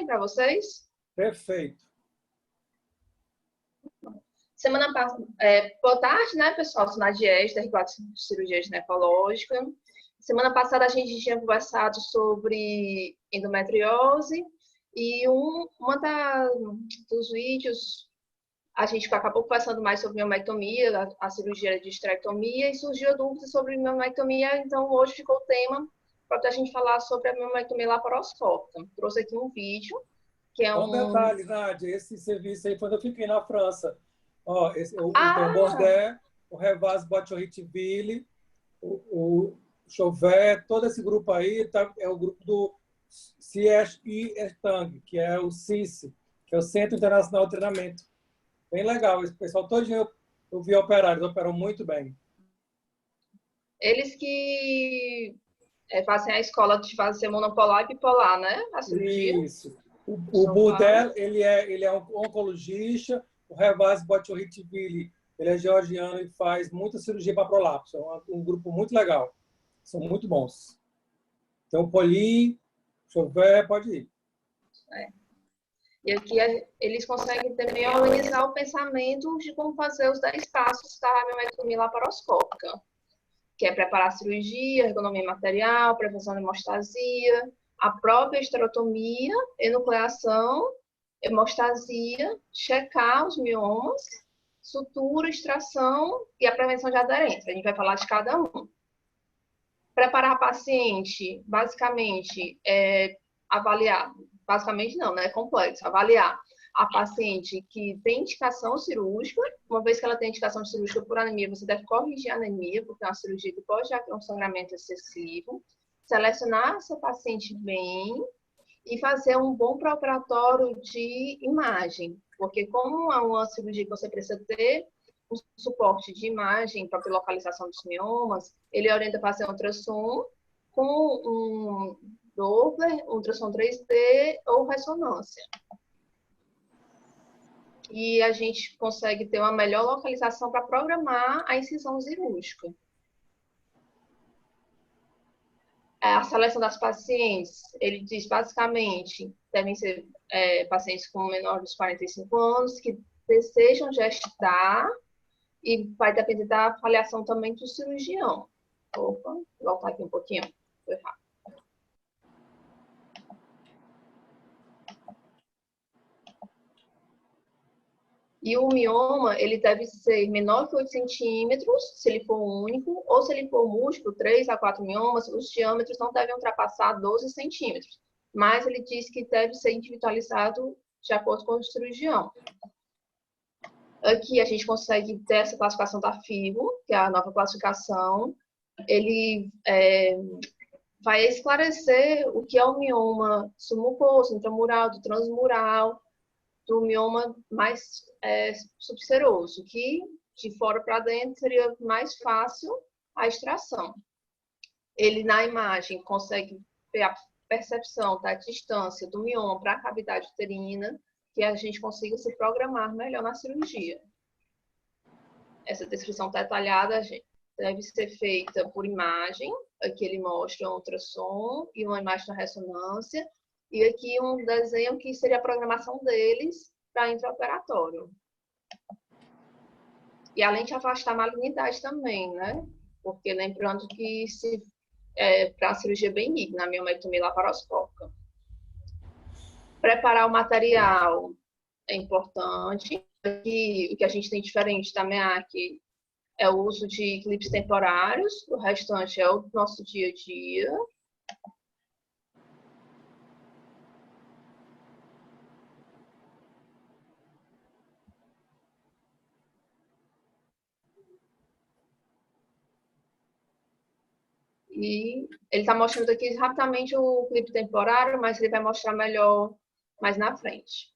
para vocês? Perfeito. Semana passada, boa tarde, né, pessoal? Sou Nadiege, da R4 Cirurgia Ginecológica. Semana passada a gente tinha conversado sobre endometriose e dos vídeos a gente acabou conversando mais sobre miomectomia, a cirurgia de esterectomia, e surgiu a dúvida sobre miomectomia, então hoje ficou o tema para a gente falar sobre a miomectomia laparoscópica. Trouxe aqui um vídeo, que é um detalhe, Nádia, esse serviço aí, quando eu fiquei na França, ó, o Tom Bordet, o Revaz Bochorritville, o Chauvet, todo esse grupo aí é o grupo do CSI Ertang, que é o CICE, que é o Centro Internacional de Treinamento. Bem legal, esse pessoal todo eu vi operar, eles operam muito bem. Eles que fazem a escola de fazer monopolar e bipolar, né? A cirurgia. Isso. O Budel, ele é um oncologista, o Revaz Bochorritville, ele é georgiano e faz muita cirurgia para prolapso. É um grupo muito legal. São muito bons. Então, o Poli, Chauvet, pode ir. E aqui eles conseguem também organizar o pensamento de como fazer os 10 passos da miomectomia laparoscópica, que é preparar a cirurgia, ergonomia material, prevenção de hemostasia, a própria esterotomia, enucleação, hemostasia, checar os miomas, sutura, extração e a prevenção de aderência. A gente vai falar de cada um. Preparar a paciente, basicamente, avaliar, basicamente não, né? É complexo, avaliar a paciente que tem indicação cirúrgica. Uma vez que ela tem indicação cirúrgica por anemia, você deve corrigir a anemia, porque é uma cirurgia que pode gerar um sangramento excessivo. Selecionar essa paciente bem e fazer um bom pré-operatório de imagem, porque como é uma cirurgia que você precisa ter um suporte de imagem para a localização dos miomas, ele orienta para fazer um ultrassom com um Doppler, ultrassom 3D ou ressonância. E a gente consegue ter uma melhor localização para programar a incisão cirúrgica. A seleção das pacientes, ele diz basicamente, devem ser pacientes com menor de 45 anos, que desejam gestar, e vai depender da avaliação também do cirurgião. Opa, vou voltar aqui um pouquinho, foi errado. E o mioma, ele deve ser menor que 8 centímetros, se ele for único, ou se ele for múltiplo, 3 a 4 miomas, os diâmetros não devem ultrapassar 12 centímetros. Mas ele diz que deve ser individualizado de acordo com o cirurgião. Aqui a gente consegue ter essa classificação da FIGO, que é a nova classificação. Ele vai esclarecer o que é o mioma submucoso, intramural, do transmural, do mioma mais subseroso, que de fora para dentro seria mais fácil a extração. Ele, na imagem, consegue ver a percepção da distância do mioma para a cavidade uterina, que a gente consiga se programar melhor na cirurgia. Essa descrição detalhada deve ser feita por imagem. Aqui ele mostra um ultrassom e uma imagem da ressonância. E aqui um desenho que seria a programação deles para intraoperatório. E além de afastar a malignidade também, né? Porque lembrando que para a cirurgia benigna, a miomectomia laparoscópica. Preparar o material é importante. Aqui, o que a gente tem diferente da MEAC é o uso de clipes temporários, o restante é o nosso dia a dia. E ele está mostrando aqui rapidamente o clipe temporário, mas ele vai mostrar melhor mais na frente.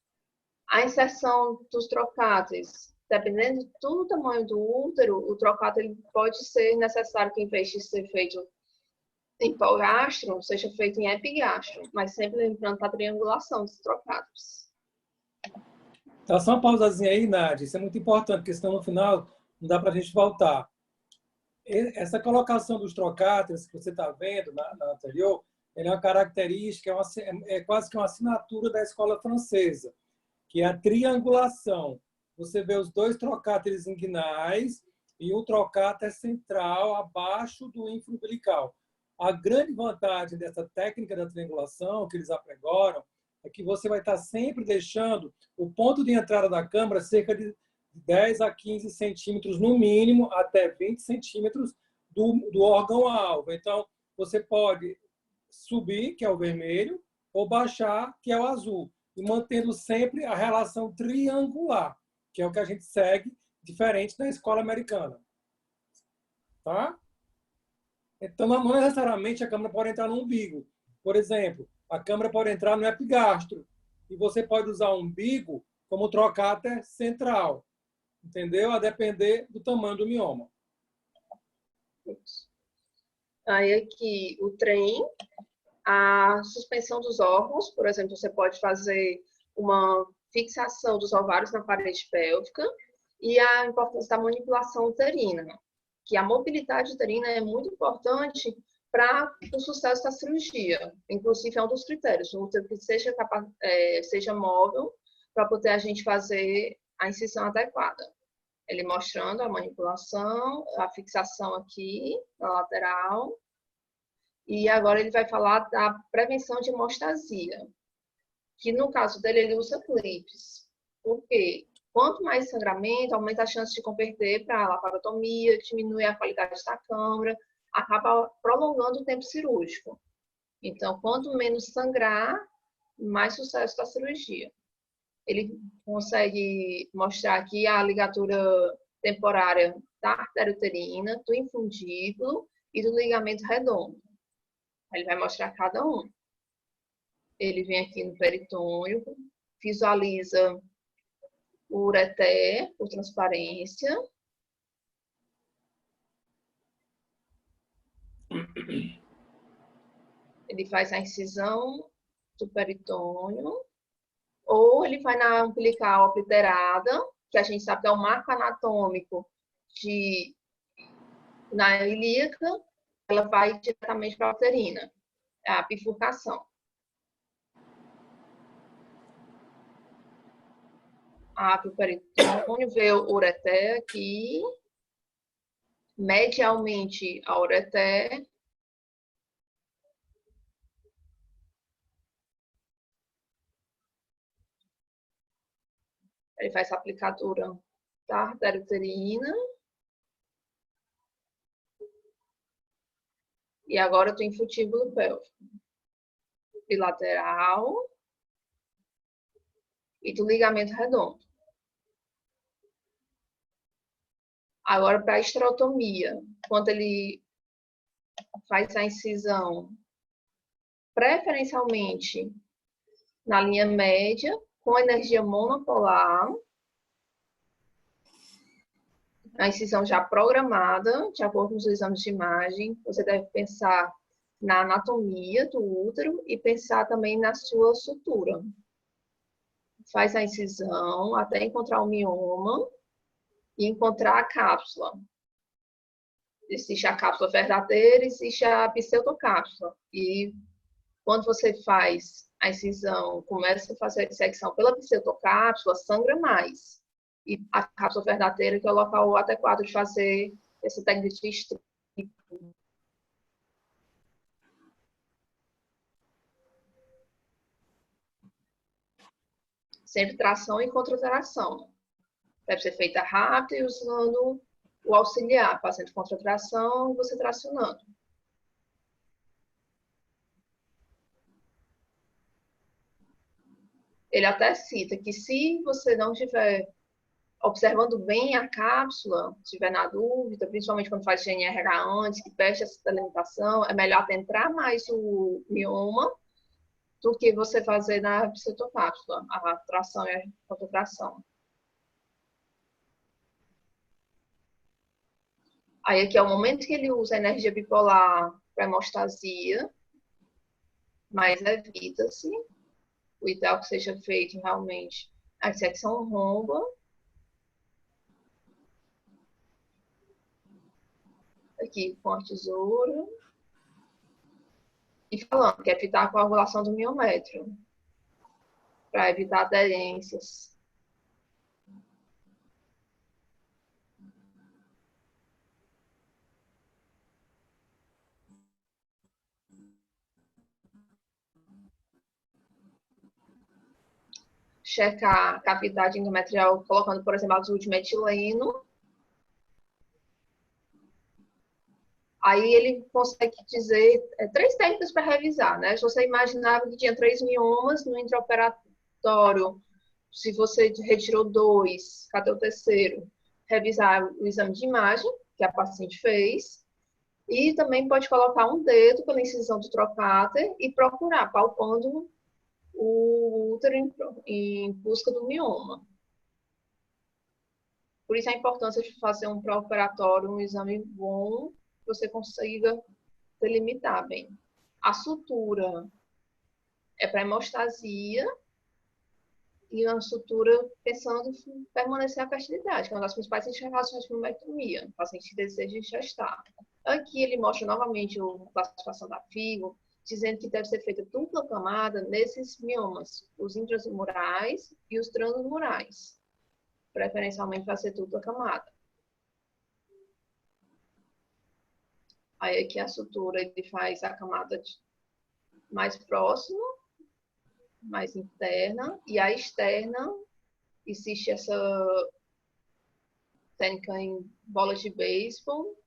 A inserção dos trocáteres, dependendo do tamanho do útero, o trocáter pode ser necessário que, em vez de ser feito em hipogastro, seja feito em epigastro, mas sempre lembrando a triangulação dos trocáteres. Tá, só uma pausazinha aí, Nádia. Isso é muito importante, porque senão no final não dá para a gente voltar. Essa colocação dos trocáteres que você está vendo na anterior, ele é uma característica, é quase que uma assinatura da escola francesa, que é a triangulação. Você vê os dois trocáteres inguinais e um trocáter central abaixo do infraumbilical. A grande vantagem dessa técnica da triangulação que eles apregoram é que você vai estar sempre deixando o ponto de entrada da câmara cerca de 10 a 15 centímetros, no mínimo, até 20 centímetros do órgão-alvo. Então, você pode subir, que é o vermelho, ou baixar, que é o azul, e mantendo sempre a relação triangular, que é o que a gente segue, diferente da escola americana. Tá? Então, não necessariamente a câmera pode entrar no umbigo. Por exemplo, a câmera pode entrar no epigastro, e você pode usar o umbigo como trocáter central, entendeu? A depender do tamanho do mioma. Aí aqui o trem, a suspensão dos órgãos, por exemplo, você pode fazer uma fixação dos ovários na parede pélvica e a importância da manipulação uterina, que a mobilidade uterina é muito importante para o sucesso da cirurgia. Inclusive, é um dos critérios, o útero que seja móvel para poder a gente fazer a incisão adequada. Ele mostrando a manipulação, a fixação aqui na lateral. E agora ele vai falar da prevenção de hemostasia, que no caso dele ele usa clipes. Por quê? Quanto mais sangramento, aumenta a chance de converter para a laparotomia, diminui a qualidade da câmara, acaba prolongando o tempo cirúrgico. Então, quanto menos sangrar, mais sucesso da cirurgia. Ele consegue mostrar aqui a ligatura temporária da artéria uterina, do infundíbulo e do ligamento redondo. Ele vai mostrar cada um. Ele vem aqui no peritônio, visualiza o ureter por transparência. Ele faz a incisão do peritônio. Ou ele vai na umbilical obliterada, que a gente sabe que é o marco anatômico na ilíaca, ela vai diretamente para a uterina, a bifurcação. Abre o peritônio, vê o ureter aqui, medialmente a ureter. Ele faz a aplicadura da artéria uterina. E agora eu tenho infundíbulo pélvico. Bilateral. E do ligamento redondo. Agora, para a esterotomia, quando ele faz a incisão, preferencialmente na linha média, com energia monopolar, a incisão já programada, de acordo com os exames de imagem, você deve pensar na anatomia do útero e pensar também na sua sutura. Faz a incisão até encontrar o mioma e encontrar a cápsula. Existe a cápsula verdadeira, existe a pseudocápsula. E quando você faz a incisão, começa a fazer a dissecção pela pseudocápsula, sangra mais. E a cápsula verdadeira, que é o local adequado de fazer essa técnica de estripo. Sempre tração e contratração. Deve ser feita rápido e usando o auxiliar, fazendo contratração e você tracionando. Ele até cita que se você não estiver observando bem a cápsula, se estiver na dúvida, principalmente quando faz GNRH antes, que teste essa delimitação, é melhor adentrar mais o mioma do que você fazer na pseudocápsula, a tração e a contratração. Aí aqui é o momento que ele usa a energia bipolar para hemostasia, mas evita-se. O ideal que seja feito realmente a dissecção romba. Aqui com a tesoura. E falando que é evitar a coagulação do miométrio, para evitar aderências. Checar a cavidade endometrial colocando, por exemplo, azul de metileno. Aí ele consegue dizer 3 técnicas para revisar, né? Se você imaginava que tinha 3 miomas no intraoperatório, se você retirou 2, cadê o terceiro? Revisar o exame de imagem que a paciente fez. E também pode colocar um dedo pela incisão do trocáter e procurar, palpando o útero em busca do mioma. Por isso a importância de fazer um pré-operatório, um exame bom, que você consiga delimitar bem. A sutura é para hemostasia e uma sutura pensando em permanecer a fertilidade, que é uma das principais indicações de miometomia, o paciente que deseja gestar. Aqui ele mostra novamente a classificação da FIGO, dizendo que deve ser feita dupla camada nesses miomas, os intramurais e os transmurais. Preferencialmente vai ser dupla camada. Aí aqui a sutura ele faz a camada mais próxima, mais interna, e a externa existe essa técnica em bola de beisebol,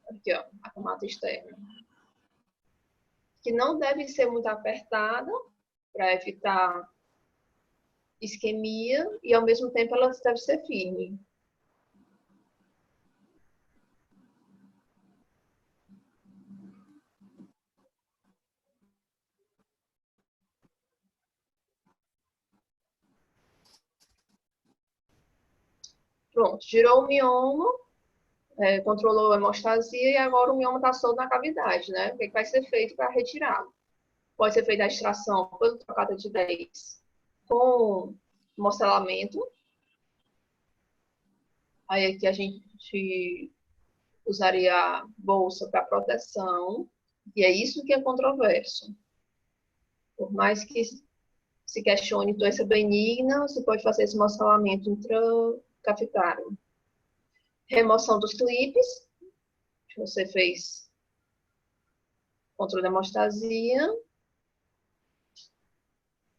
aqui ó, a camada externa, que não deve ser muito apertada para evitar isquemia e ao mesmo tempo ela deve ser firme. Pronto, girou o mioma, controlou a hemostasia e agora o mioma está solto na cavidade, né? O que vai ser feito para retirá-lo? Pode ser feita a extração pelo trocada de 10 com morcelamento. Aí aqui a gente usaria a bolsa para proteção, e é isso que é controverso. Por mais que se questione doença benigna, você pode fazer esse morcelamento intracavitário. Remoção dos clipes, que você fez controle da hemostasia.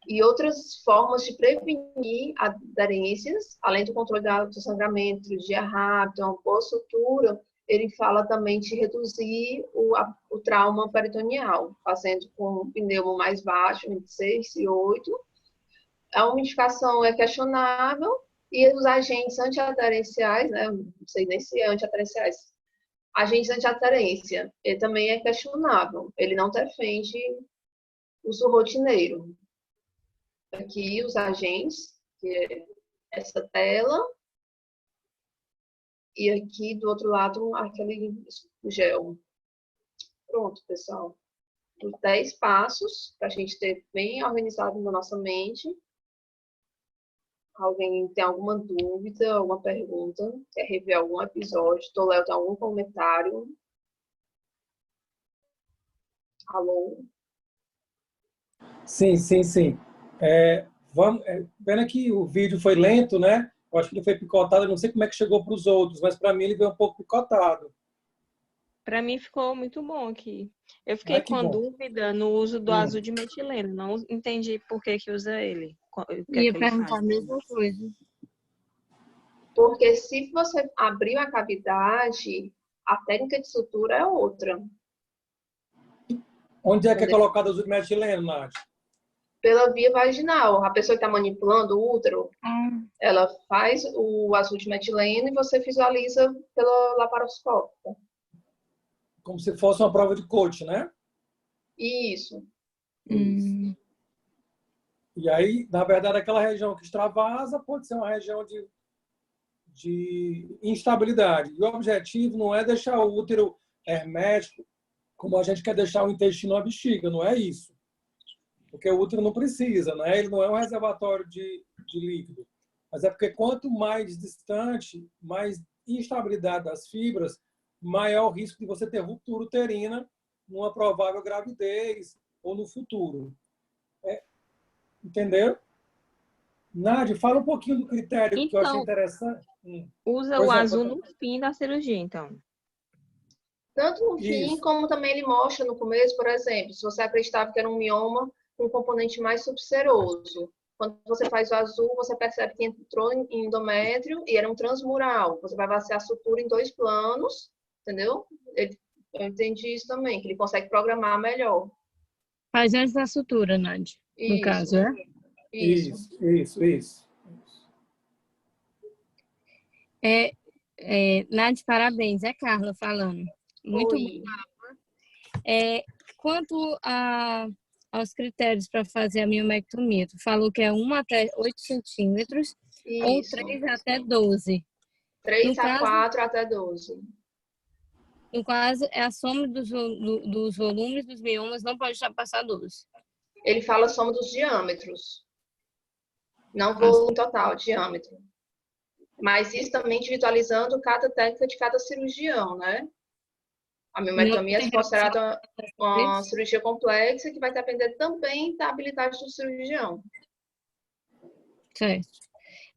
E outras formas de prevenir aderências, além do controle do sangramento, cirurgia rápida, uma boa sutura, ele fala também de reduzir o trauma peritoneal, fazendo com um pneumo mais baixo, entre 6 e 8. A umidificação é questionável e os agentes antiaderenciais, né, não sei nem se é antiaderenciais, agentes antiaderência, ele também é questionável, ele não defende uso rotineiro. Aqui os agentes, que é essa tela, e aqui do outro lado aquele gel. Pronto, pessoal. Os 10 passos para a gente ter bem organizado na nossa mente. Alguém tem alguma dúvida, alguma pergunta? Quer rever algum episódio? Toléo, tem algum comentário? Alô? Sim, sim, sim. Pena que o vídeo foi lento, né? Eu acho que ele foi picotado, eu não sei como é que chegou para os outros, mas para mim ele veio um pouco picotado. Para mim ficou muito bom aqui. Eu Ai, fiquei que com a bom. dúvida no uso do azul de metileno. Não entendi por que usa ele. O que é Ia que ele faz? perguntar a mesma coisa. Porque se você abriu a cavidade, a técnica de sutura é outra. Onde é que é colocado o uso de metileno, Nath? Pela via vaginal. A pessoa que está manipulando o útero, ela faz o azul de metileno e você visualiza pela laparoscópica. Como se fosse uma prova de coach, né? Isso. E aí, na verdade, aquela região que extravasa pode ser uma região de instabilidade. E o objetivo não é deixar o útero hermético como a gente quer deixar o intestino na bexiga, não é isso. Porque o útero não precisa, né? Ele não é um reservatório de líquido. Mas é porque quanto mais distante, mais instabilidade das fibras, maior o risco de você ter ruptura uterina numa provável gravidez ou no futuro. Entendeu? Nádia, fala um pouquinho do critério que eu achei Então, interessante. usa Pois o é, azul no fim da cirurgia, então. Tanto no fim, isso. como também ele mostra no começo, por exemplo, se você acreditava que era um mioma com um componente mais subseroso. Quando você faz o azul, você percebe que entrou em endométrio e era um transmural. Você vai vaciar a sutura em 2 planos, entendeu? Eu entendi isso também, que ele consegue programar melhor. Faz antes da sutura, Nádia, no Isso, caso, é? Isso. Nádia, parabéns. É Carla falando. Muito bom. Oi. Quanto aos critérios para fazer a miomectomia, tu falou que é 1 até 8 centímetros ou Isso. 3 até 12. 3 a 4 até 12. No caso, é a soma dos volumes dos miomas, não pode ultrapassar 12. Ele fala soma dos diâmetros. Não volume total, diâmetro. Mas isso também individualizando cada técnica de cada cirurgião, né? A miomectomia é considerada uma cirurgia complexa que vai depender também da habilidade do cirurgião. Certo.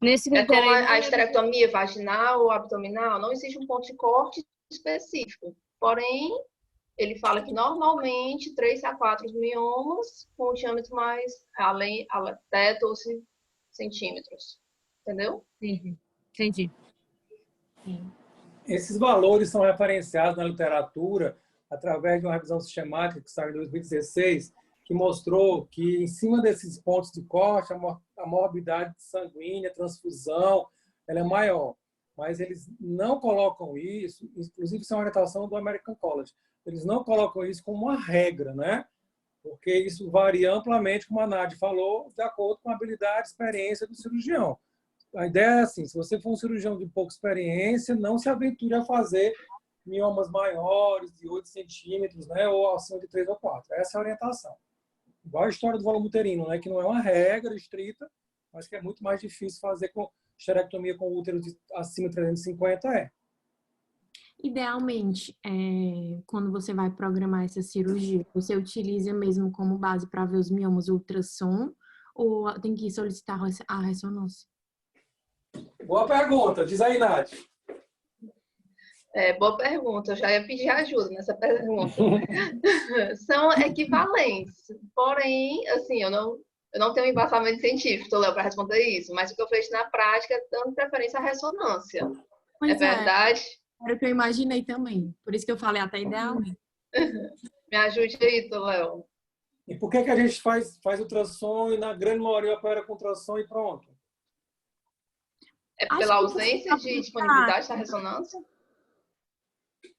Nesse É como critério, a esterectomia vaginal ou abdominal, não existe um ponto de corte específico. Porém, ele fala que normalmente 3 a 4 miomas com um diâmetro mais até 12 centímetros. Entendeu? Entendi. Esses valores são referenciados na literatura através de uma revisão sistemática que saiu em 2016, que mostrou que, em cima desses pontos de corte, a morbidade sanguínea, transfusão, ela é maior. Mas eles não colocam isso, inclusive isso é uma orientação do American College, eles não colocam isso como uma regra, né? Porque isso varia amplamente, como a Nádia falou, de acordo com a habilidade e experiência do cirurgião. A ideia é assim, se você for um cirurgião de pouca experiência, não se aventure a fazer miomas maiores, de 8 centímetros, né, ou acima de 3 ou 4. Essa é a orientação. Igual a história do volume uterino, né, que não é uma regra estrita, mas que é muito mais difícil fazer com esterectomia com útero acima de 350. Idealmente, quando você vai programar essa cirurgia, você utiliza mesmo como base para ver os miomas o ultrassom ou tem que solicitar a ressonância? Boa pergunta. Diz aí, Nath. Boa pergunta. Eu já ia pedir ajuda nessa pergunta. São equivalentes. Porém, assim, eu não tenho embasamento científico, Léo, para responder isso. Mas o que eu vejo na prática é dando preferência à ressonância. Pois é verdade? Era o que eu imaginei também. Por isso que eu falei até idealmente. Me ajude aí, Léo. E por que a gente faz ultrassom e na grande maioria opera com ultrassom e pronto? É pela ausência de disponibilidade da ressonância?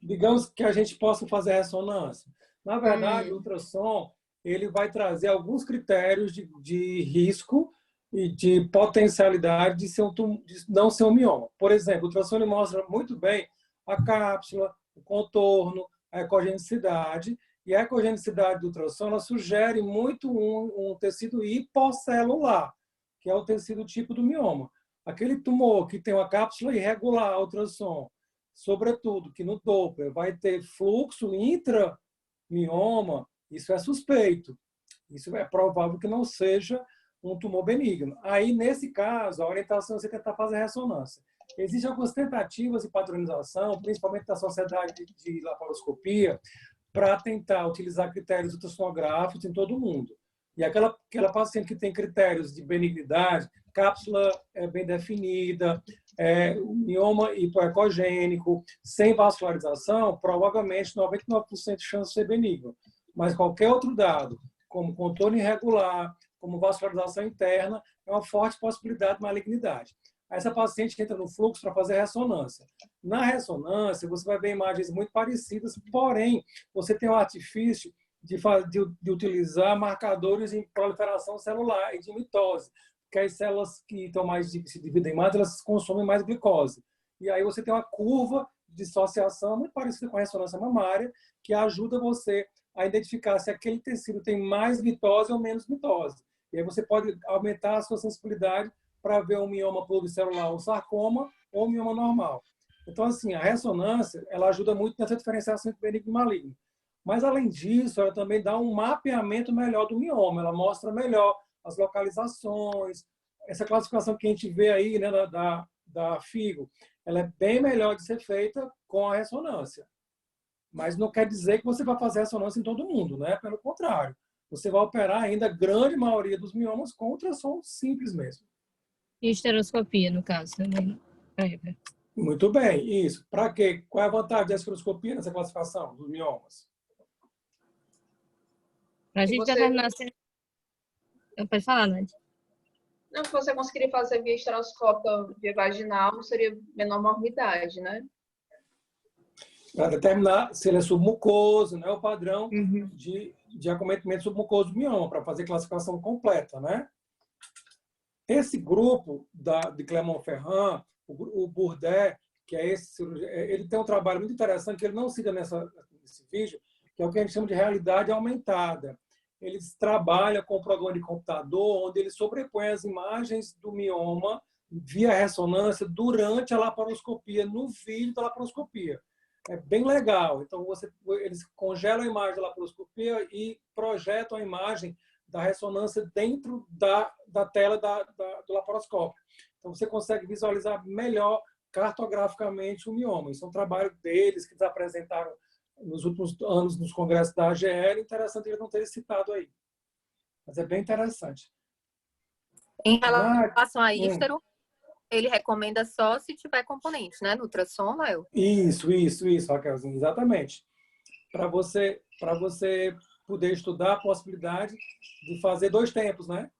Digamos que a gente possa fazer ressonância. Na verdade, o ultrassom ele vai trazer alguns critérios de risco e de potencialidade de não ser um mioma. Por exemplo, o ultrassom ele mostra muito bem a cápsula, o contorno, a ecogenicidade. E a ecogenicidade do ultrassom ela sugere muito um tecido hiposcelular, que é o tecido tipo do mioma. Aquele tumor que tem uma cápsula irregular, ultrassom, sobretudo que no Doppler vai ter fluxo intramioma, isso é suspeito. Isso é provável que não seja um tumor benigno. Aí, nesse caso, a orientação é você tentar fazer ressonância. Existem algumas tentativas de padronização, principalmente da Sociedade de Laparoscopia, para tentar utilizar critérios ultrassonográficos em todo mundo. E aquela paciente que tem critérios de benignidade, cápsula bem definida, mioma hipoecogênico, sem vascularização, provavelmente 99% de chance de ser benigno. Mas qualquer outro dado, como contorno irregular, como vascularização interna, é uma forte possibilidade de malignidade. Essa paciente entra no fluxo para fazer ressonância. Na ressonância, você vai ver imagens muito parecidas, porém, você tem o artifício de utilizar marcadores em proliferação celular e de mitose, porque as células que se dividem mais, elas consomem mais glicose. E aí você tem uma curva de dissociação muito parecida com a ressonância mamária, que ajuda você a identificar se aquele tecido tem mais mitose ou menos mitose. E aí você pode aumentar a sua sensibilidade para ver um mioma pluricelular, um sarcoma ou um mioma normal. Então, assim, a ressonância ela ajuda muito nessa diferenciação entre benigno e maligno. Mas, além disso, ela também dá um mapeamento melhor do mioma. Ela mostra melhor as localizações. Essa classificação que a gente vê aí, né, da FIGO, ela é bem melhor de ser feita com a ressonância. Mas não quer dizer que você vai fazer ressonância em todo mundo, né? Pelo contrário. Você vai operar ainda a grande maioria dos miomas com ultrassom simples mesmo. E esteroscopia, no caso, também. Muito bem, isso. Para quê? Qual é a vantagem da esteroscopia nessa classificação dos miomas? Para a gente determinar... Pode falar, Nádia. Não, se você conseguir fazer via esteroscópica, via vaginal, seria menor morbidade, né? Para determinar se ele é submucoso, né? O padrão de acometimento submucoso do mioma, para fazer classificação completa, né? Esse grupo de Clermont-Ferrand, o Bourdet, que é esse cirurgião, ele tem um trabalho muito interessante que ele não cita nesse vídeo, que é o que a gente chama de realidade aumentada. Eles trabalham com um programa de computador onde eles sobrepõem as imagens do mioma via ressonância durante a laparoscopia, no vídeo da laparoscopia. É bem legal. Então, eles congelam a imagem da laparoscopia e projetam a imagem da ressonância dentro da tela do laparoscópio. Então, você consegue visualizar melhor cartograficamente o mioma. Isso é um trabalho deles que eles apresentaram nos últimos anos nos congressos da AGL. Interessante eles não terem citado aí. Mas é bem interessante. Em relação a ístero, ele recomenda só se tiver componente, né? No ultrassom, Léo? Isso, Raquelzinha, exatamente. Para você poder estudar a possibilidade de fazer 2 tempos, né?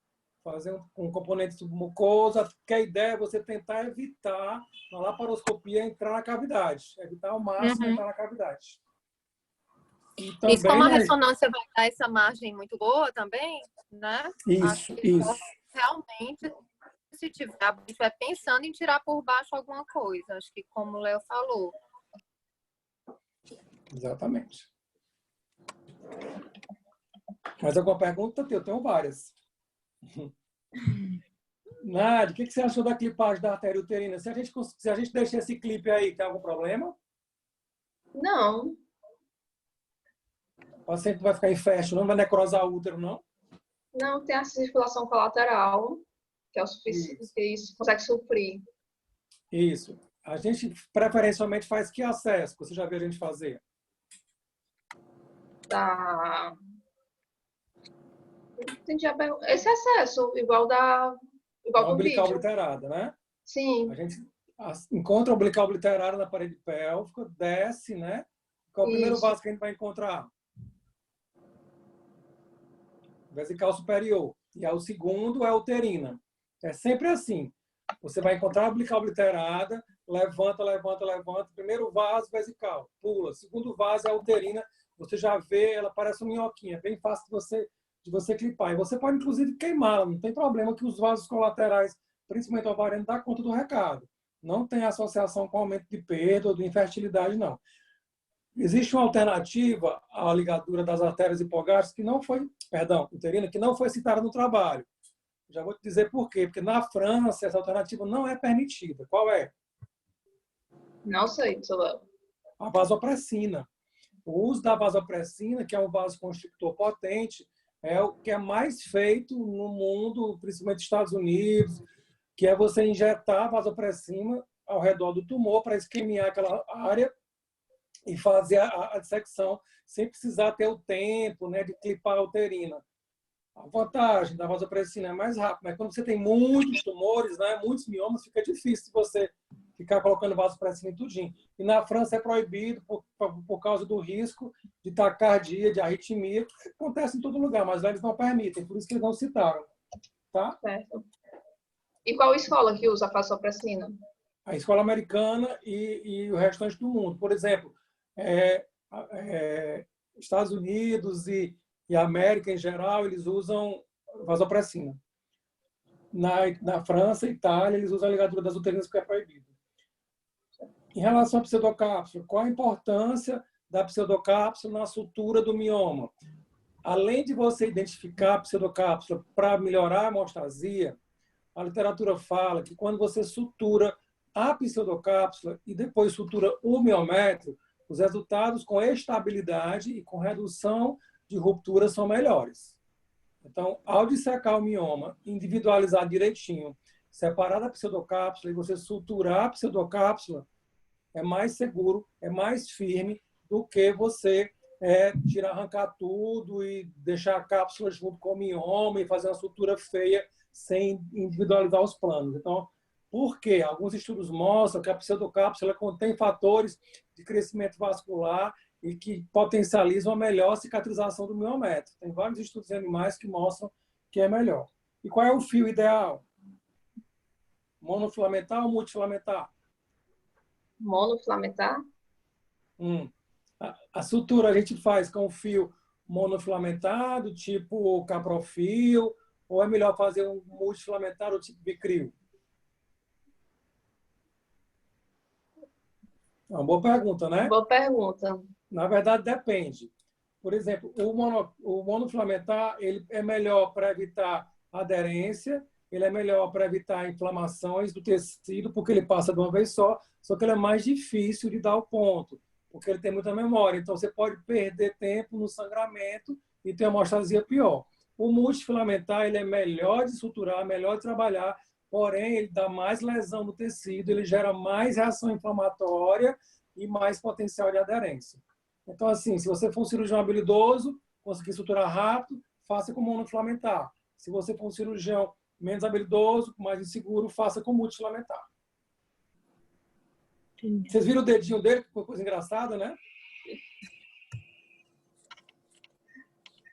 Fazer um componente submucosa, porque a ideia é você tentar evitar na laparoscopia entrar na cavidade, evitar ao máximo entrar na cavidade. E também, isso, como a ressonância vai dar essa margem muito boa também, né? Isso. Realmente, se estiver pensando em tirar por baixo alguma coisa, acho que como o Léo falou. Exatamente. Mais alguma pergunta? Eu tenho várias. Nádia, o que você achou da clipagem da artéria uterina? Se a gente deixar esse clipe aí, tem algum problema? Não. O paciente vai ficar infesto, não vai necrosar o útero, não? Não, tem a circulação colateral, que é o suficiente, que isso consegue suprir. Isso. A gente preferencialmente faz que acesso? Você já viu a gente fazer? Tá. Esse acesso, igual do umbilical vídeo. obliterada, né? Sim. A gente encontra a umbilical obliterada na parede pélvica, desce, né? Qual é o primeiro vaso que a gente vai encontrar? Vesical superior. E o segundo é a uterina. É sempre assim. Você vai encontrar a umbilical obliterada, levanta. Primeiro vaso, vesical, pula. Segundo vaso é a uterina. Você já vê, ela parece uma minhoquinha. É bem fácil de você clipar. E você pode, inclusive, queimá-la. Não tem problema que os vasos colaterais, principalmente o ovariano, dá conta do recado. Não tem associação com aumento de perda ou de infertilidade, não. Existe uma alternativa à ligadura das artérias hipogástricas uterina, que não foi citada no trabalho. Já vou te dizer por quê. Porque na França, essa alternativa não é permitida. Qual é? Não sei, Léo. A vasopressina. O uso da vasopressina, que é um vasoconstrictor potente, é o que é mais feito no mundo, principalmente nos Estados Unidos, que é você injetar vasopressina ao redor do tumor para isquemiar aquela área e fazer a dissecção sem precisar ter o tempo, né, de clipar a uterina. A vantagem da vasopressina é mais rápido, mas quando você tem muitos tumores, né, muitos miomas, fica difícil você ficar colocando vasopressina em tudinho. E na França é proibido por causa do risco de taquicardia, de arritmia, que acontece em todo lugar, mas lá eles não permitem, por isso que eles não citaram. Tá? Certo. E qual escola que usa a vasopressina? A escola americana e o restante do mundo. Por exemplo, Estados Unidos e América em geral, eles usam vasopressina. Na França e Itália, eles usam a ligadura das uterinas, que é proibido. Em relação à pseudocápsula, qual a importância da pseudocápsula na sutura do mioma? Além de você identificar a pseudocápsula para melhorar a hemostasia, a literatura fala que quando você sutura a pseudocápsula e depois sutura o miométrio, Os resultados com estabilidade e com redução de ruptura são melhores. Então, ao dissecar o mioma, individualizar direitinho, separar a pseudocápsula e você suturar a pseudocápsula, é mais seguro, é mais firme do que você arrancar tudo e deixar a cápsula junto com o mioma e fazer uma sutura feia sem individualizar os planos. Então, por quê? Alguns estudos mostram que a pseudocápsula contém fatores de crescimento vascular e que potencializam a melhor cicatrização do miométrio. Tem vários estudos em animais que mostram que é melhor. E qual é o fio ideal? Monofilamentar ou multifilamentar? Monofilamentar? A sutura a gente faz com fio monofilamentar, tipo caprofil, ou é melhor fazer um multifilamentar do tipo Vicryl? É uma boa pergunta, né? Boa pergunta. Na verdade, depende. Por exemplo, o monofilamentar ele é melhor para evitar aderência, ele é melhor para evitar inflamações do tecido, porque ele passa de uma vez só que ele é mais difícil de dar o ponto, porque ele tem muita memória. Então, você pode perder tempo no sangramento e ter uma hemostasia pior. O multifilamentar ele é melhor de suturar, melhor de trabalhar, porém, ele dá mais lesão no tecido, ele gera mais reação inflamatória e mais potencial de aderência. Então, assim, se você for um cirurgião habilidoso, conseguir suturar rápido, faça com monofilamentar. Se você for um cirurgião menos habilidoso, mais inseguro, faça com multifilamentar. Vocês viram o dedinho dele? Que coisa engraçada, né?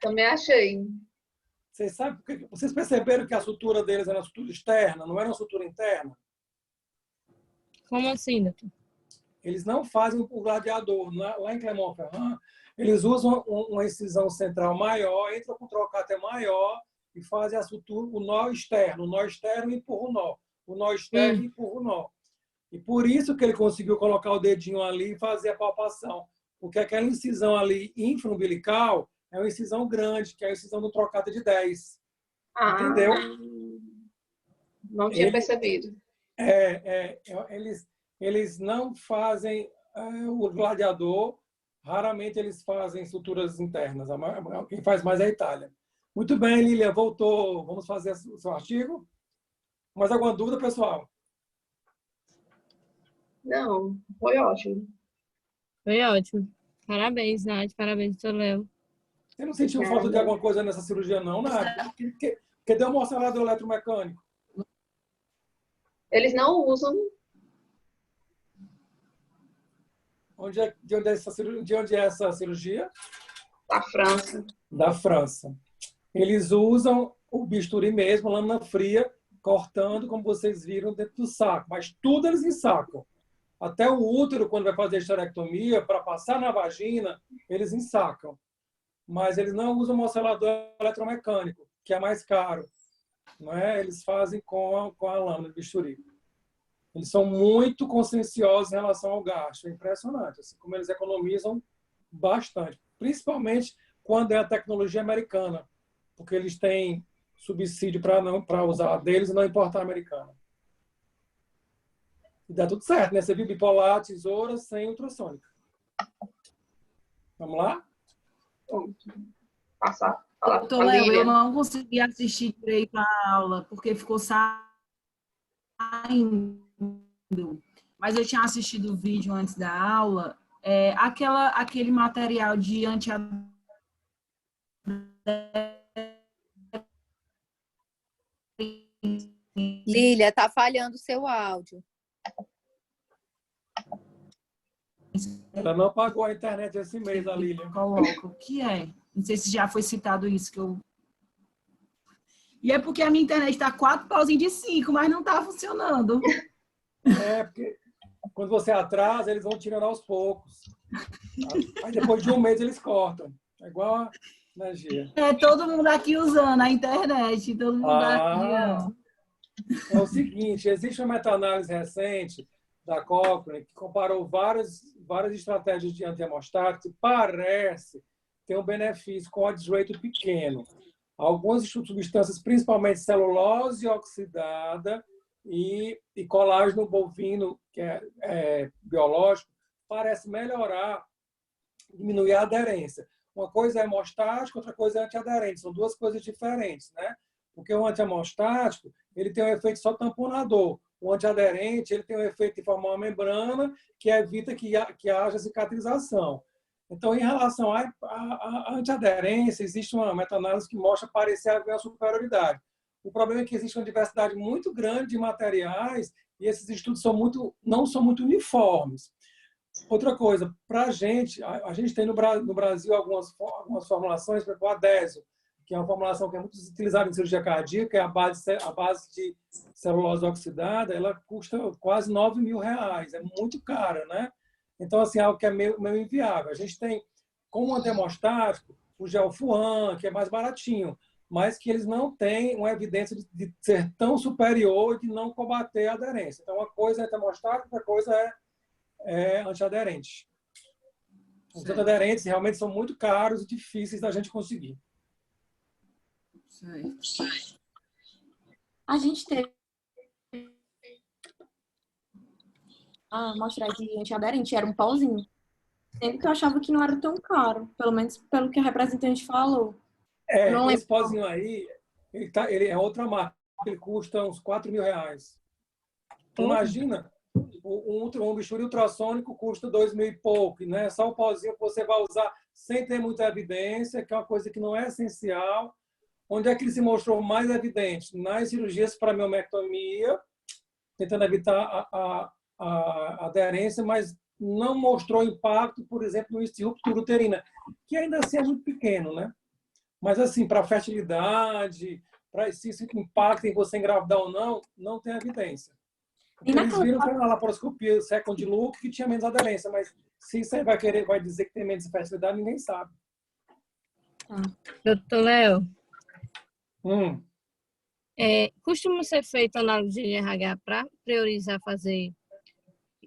Também achei. Vocês perceberam que a sutura deles era uma sutura externa, não era uma sutura interna? Como assim, doutor? Eles não fazem o gladiador. Lá em Clermont-Ferrand, eles usam uma incisão central maior, entram com um trocate maior e fazem a sutura, o nó externo. O nó externo empurra o nó. O nó externo empurra o nó. E por isso que ele conseguiu colocar o dedinho ali e fazer a palpação. Porque aquela incisão ali infraumbilical é uma incisão grande, que é a incisão do trocate de 10. Entendeu? Não tinha percebido. Eles não fazem o gladiador, raramente eles fazem suturas internas. Quem faz mais é a Itália. Muito bem, Lilian, voltou. Vamos fazer o seu artigo? Mais alguma dúvida, pessoal? Não, foi ótimo. Foi ótimo. Parabéns, Nath. Parabéns, doutor Léo. Você não sentiu falta de alguma coisa nessa cirurgia, não, Nath? Que deu um acelerador eletromecânico? Eles não usam. De onde é essa cirurgia? Da França. Da França. Eles usam o bisturi mesmo, lâmina fria, cortando, como vocês viram, dentro do saco. Mas tudo eles ensacam. Até o útero, quando vai fazer a esterectomia, para passar na vagina, eles ensacam. Mas eles não usam o mocelador eletromecânico, que é mais caro. Não é? Eles fazem com a lâmina de bisturi. Eles são muito conscienciosos em relação ao gasto. É impressionante. Assim como eles economizam bastante. Principalmente quando é a tecnologia americana. Porque eles têm subsídio para usar a deles e não importar a americana. E dá tudo certo, né? Você viu bipolar, tesoura, sem ultrassônica. Vamos lá? Passar. Doutor Léo, eu não consegui assistir direito à aula, porque ficou saindo. Mas eu tinha assistido o vídeo antes da aula. Aquele material de Lília, tá falhando o seu áudio. Ela não pagou a internet esse mês, a Lilian. Coloca o que é. Não sei se já foi citado isso que eu. E é porque a minha internet está 4 pauzinhos de 5, mas não está funcionando. Porque quando você atrasa, eles vão tirando aos poucos. Aí depois de um mês eles cortam. É igual a energia. Todo mundo aqui usando a internet. Todo mundo aqui. É o seguinte, existe uma meta-análise recente da Cochrane que comparou várias estratégias de anti-hemostático e parece ter um benefício com odds ratio pequeno. Algumas substâncias, principalmente celulose oxidada e colágeno bovino, que é biológico, parece melhorar, diminuir a aderência. Uma coisa é hemostático, outra coisa é antiaderente. São duas coisas diferentes, né? Porque o anti-hemostático, ele tem um efeito só tamponador. O antiaderente, ele tem um efeito de formar uma membrana que evita que haja cicatrização. Então, em relação à antiaderência, existe uma meta-análise que mostra parecer haver uma superioridade. O problema é que existe uma diversidade muito grande de materiais e esses estudos não são muito uniformes. Outra coisa, para a gente tem no Brasil algumas formulações, por exemplo, o Adésio, que é uma formulação que é muito utilizada em cirurgia cardíaca, é a base de celulose oxidada, ela custa quase R$9.000, é muito cara, né? Então, assim, é algo que é meio inviável. A gente tem, como anti-hemostático, o Gelfuan, que é mais baratinho, mas que eles não têm uma evidência de ser tão superior e de não combater a aderência. Então, uma coisa é anti-hemostático, outra coisa é antiaderente. Os antiaderentes realmente são muito caros e difíceis da gente conseguir. A gente teve a amostra de antiaderente, era um pauzinho. Sempre que eu achava que não era tão caro, pelo menos pelo que a representante falou. Esse pauzinho aí, ele é outra marca, ele custa uns R$4.000. Imagina, um bisturi ultrassônico custa 2.000 e pouco, né? Só o pauzinho que você vai usar sem ter muita evidência, que é uma coisa que não é essencial. Onde é que ele se mostrou mais evidente? Nas cirurgias para miomectomia, tentando evitar a aderência, mas não mostrou impacto, por exemplo, no índice de ruptura uterina, que ainda assim é muito pequeno, né? Mas, assim, para fertilidade, para se isso impacta em você engravidar ou não, não tem evidência. Eles viram que na laparoscopia second look que tinha menos aderência, mas se isso aí vai dizer que tem menos fertilidade, ninguém sabe. Doutor Léo, Hum. Costuma ser feita análise de RH para priorizar fazer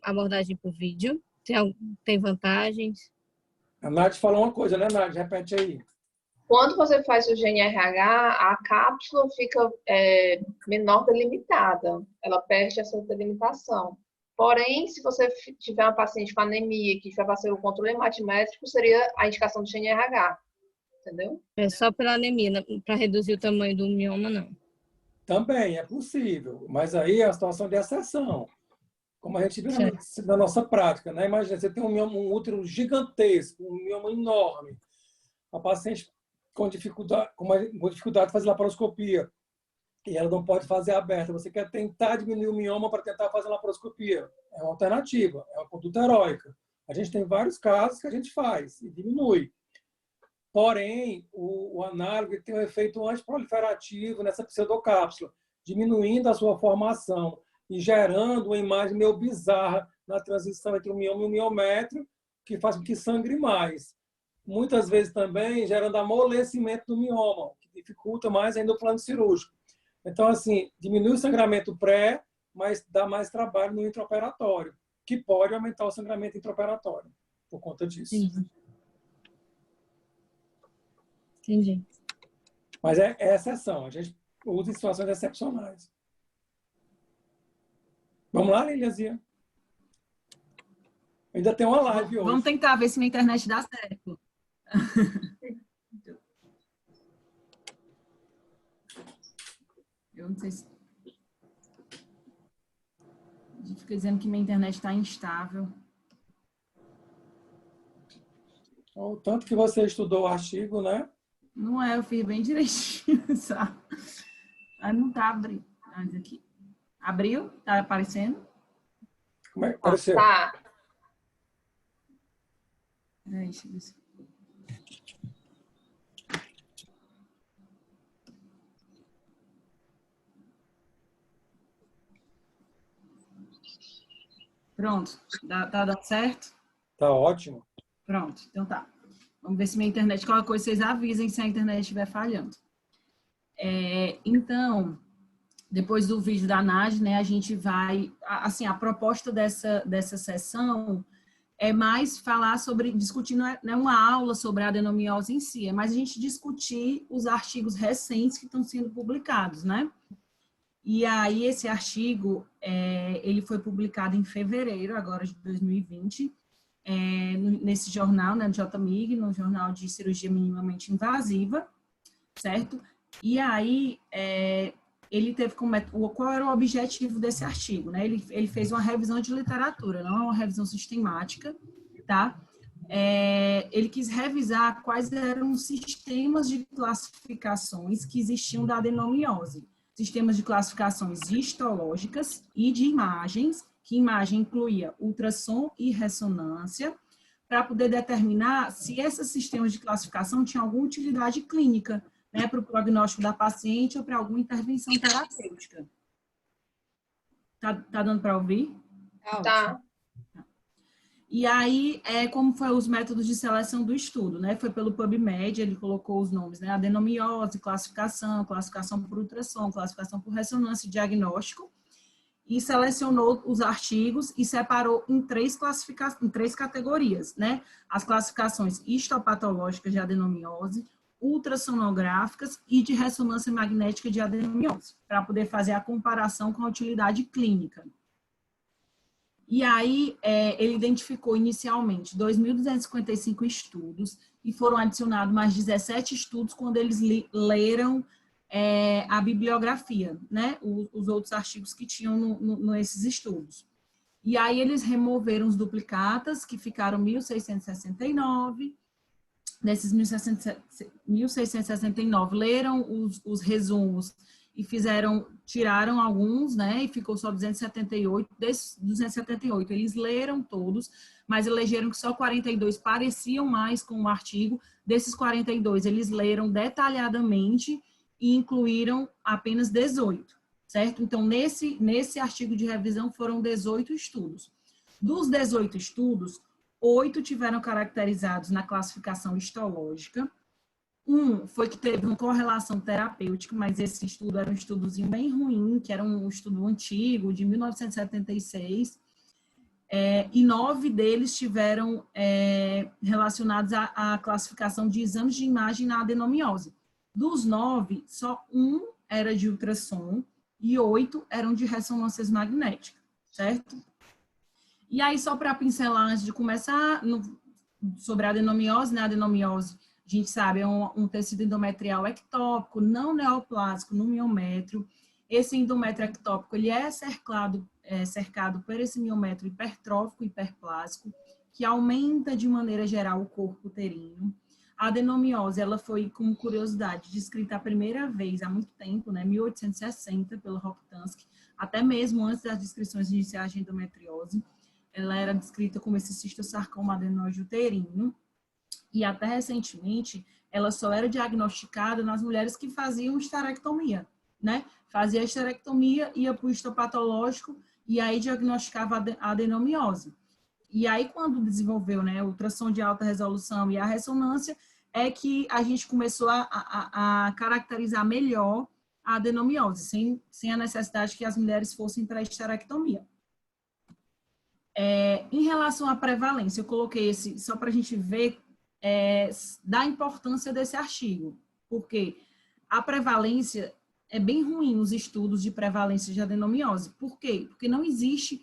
abordagem por vídeo? Tem vantagens? A Nath falou uma coisa, né, Nath? Repete aí. Quando você faz o GNRH, a cápsula fica menor delimitada. Ela perde essa delimitação. Porém, se você tiver uma paciente com anemia que já vai fazer o controle hematimétrico, seria a indicação do GNRH. Entendeu? É só pela anemia, para reduzir o tamanho do mioma, não. Também é possível, mas aí é a situação de exceção. Como a gente vê na nossa prática, né? Imagina, você tem um útero gigantesco, um mioma enorme. A paciente com dificuldade de fazer laparoscopia e ela não pode fazer aberta. Você quer tentar diminuir o mioma para tentar fazer laparoscopia. É uma alternativa, é uma conduta heróica. A gente tem vários casos que a gente faz e diminui. Porém, o análogo tem um efeito antiproliferativo nessa pseudocápsula, diminuindo a sua formação e gerando uma imagem meio bizarra na transição entre o mioma e o miométrio, que faz com que sangre mais. Muitas vezes também gerando amolecimento do mioma, que dificulta mais ainda o plano cirúrgico. Então, assim, diminui o sangramento pré, mas dá mais trabalho no intraoperatório, que pode aumentar o sangramento intraoperatório por conta disso. Entendi. Mas é exceção, a gente usa em situações excepcionais. Vamos lá, Liliazinha? Ainda tem uma live hoje. Vamos tentar ver se minha internet dá certo. Eu não sei se... A gente fica dizendo que minha internet está instável. O tanto que você estudou o artigo, né? Não é, eu fiz bem direitinho, sabe? Mas não tá abrindo. Aqui. Abriu? Tá aparecendo? Como é que apareceu? Tá. Deixa eu ver se... Pronto. Tá dando certo? Tá ótimo. Pronto, então tá. Vamos ver se minha internet, qualquer coisa, vocês avisem se a internet estiver falhando. Então, depois do vídeo da Nádia, né, a gente vai... Assim, a proposta dessa sessão é mais falar sobre... Discutir, não é uma aula sobre a adenomiose em si, é mais a gente discutir os artigos recentes que estão sendo publicados, né? E aí, esse artigo, ele foi publicado em fevereiro, agora de 2020, nesse jornal, né, JMIG, no Jornal de Cirurgia Minimamente Invasiva, certo? E aí, ele teve como qual era o objetivo desse artigo, né? Ele fez uma revisão de literatura, não é uma revisão sistemática, tá? Ele quis revisar quais eram os sistemas de classificações que existiam da adenomiose. Sistemas de classificações histológicas e de imagens, que imagem incluía ultrassom e ressonância, para poder determinar se esses sistemas de classificação tinham alguma utilidade clínica, né, para o prognóstico da paciente ou para alguma intervenção terapêutica. Tá dando para ouvir? Tá. E aí, como foi os métodos de seleção do estudo, né? Foi pelo PubMed, ele colocou os nomes, né? Adenomiose, classificação por ultrassom, classificação por ressonância e diagnóstico, e selecionou os artigos e separou em três categorias, né? As classificações histopatológicas de adenomiose, ultrassonográficas e de ressonância magnética de adenomiose, para poder fazer a comparação com a utilidade clínica. E aí, ele identificou inicialmente 2.255 estudos e foram adicionados mais 17 estudos quando eles leram a bibliografia, né? Os outros artigos que tinham nesses estudos. E aí, eles removeram os duplicatas, que ficaram 1.669. Desses 1.669, leram os resumos e tiraram alguns, né, e ficou só 278. Desses 278, eles leram todos, mas elegeram que só 42 pareciam mais com o artigo. Desses 42, eles leram detalhadamente e incluíram apenas 18, certo? Então, nesse artigo de revisão foram 18 estudos. Dos 18 estudos, 8 tiveram caracterizados na classificação histológica. Um foi que teve uma correlação terapêutica, mas esse estudo era um estudozinho bem ruim, que era um estudo antigo, de 1976, e 9 deles tiveram relacionados à classificação de exames de imagem na adenomiose. Dos 9, só um era de ultrassom e 8 eram de ressonâncias magnéticas, certo? E aí, só para pincelar, antes de começar, sobre a adenomiose, né? A adenomiose, a gente sabe, é um tecido endometrial ectópico, não neoplásico, no miométrio. Esse endométrio ectópico, ele é cercado por esse miométrio hipertrófico, hiperplásico, que aumenta, de maneira geral, o corpo uterino. A adenomiose, ela foi, como curiosidade, descrita a primeira vez há muito tempo, né? 1860, pelo Rokitansky, até mesmo antes das descrições iniciais de endometriose. Ela era descrita como esse cistosarcoma adenoide uterino, e até recentemente ela só era diagnosticada nas mulheres que faziam esterectomia, né? Fazia a esterectomia, ia para o histopatológico e aí diagnosticava a adenomiose. E aí, quando desenvolveu, né, o ultrassom de alta resolução e a ressonância, é que a gente começou a caracterizar melhor a adenomiose, sem a necessidade que as mulheres fossem para a esterectomia. Em relação à prevalência, eu coloquei esse só para a gente ver da importância desse artigo, porque a prevalência é bem ruim nos estudos de prevalência de adenomiose. Por quê? Porque não existe,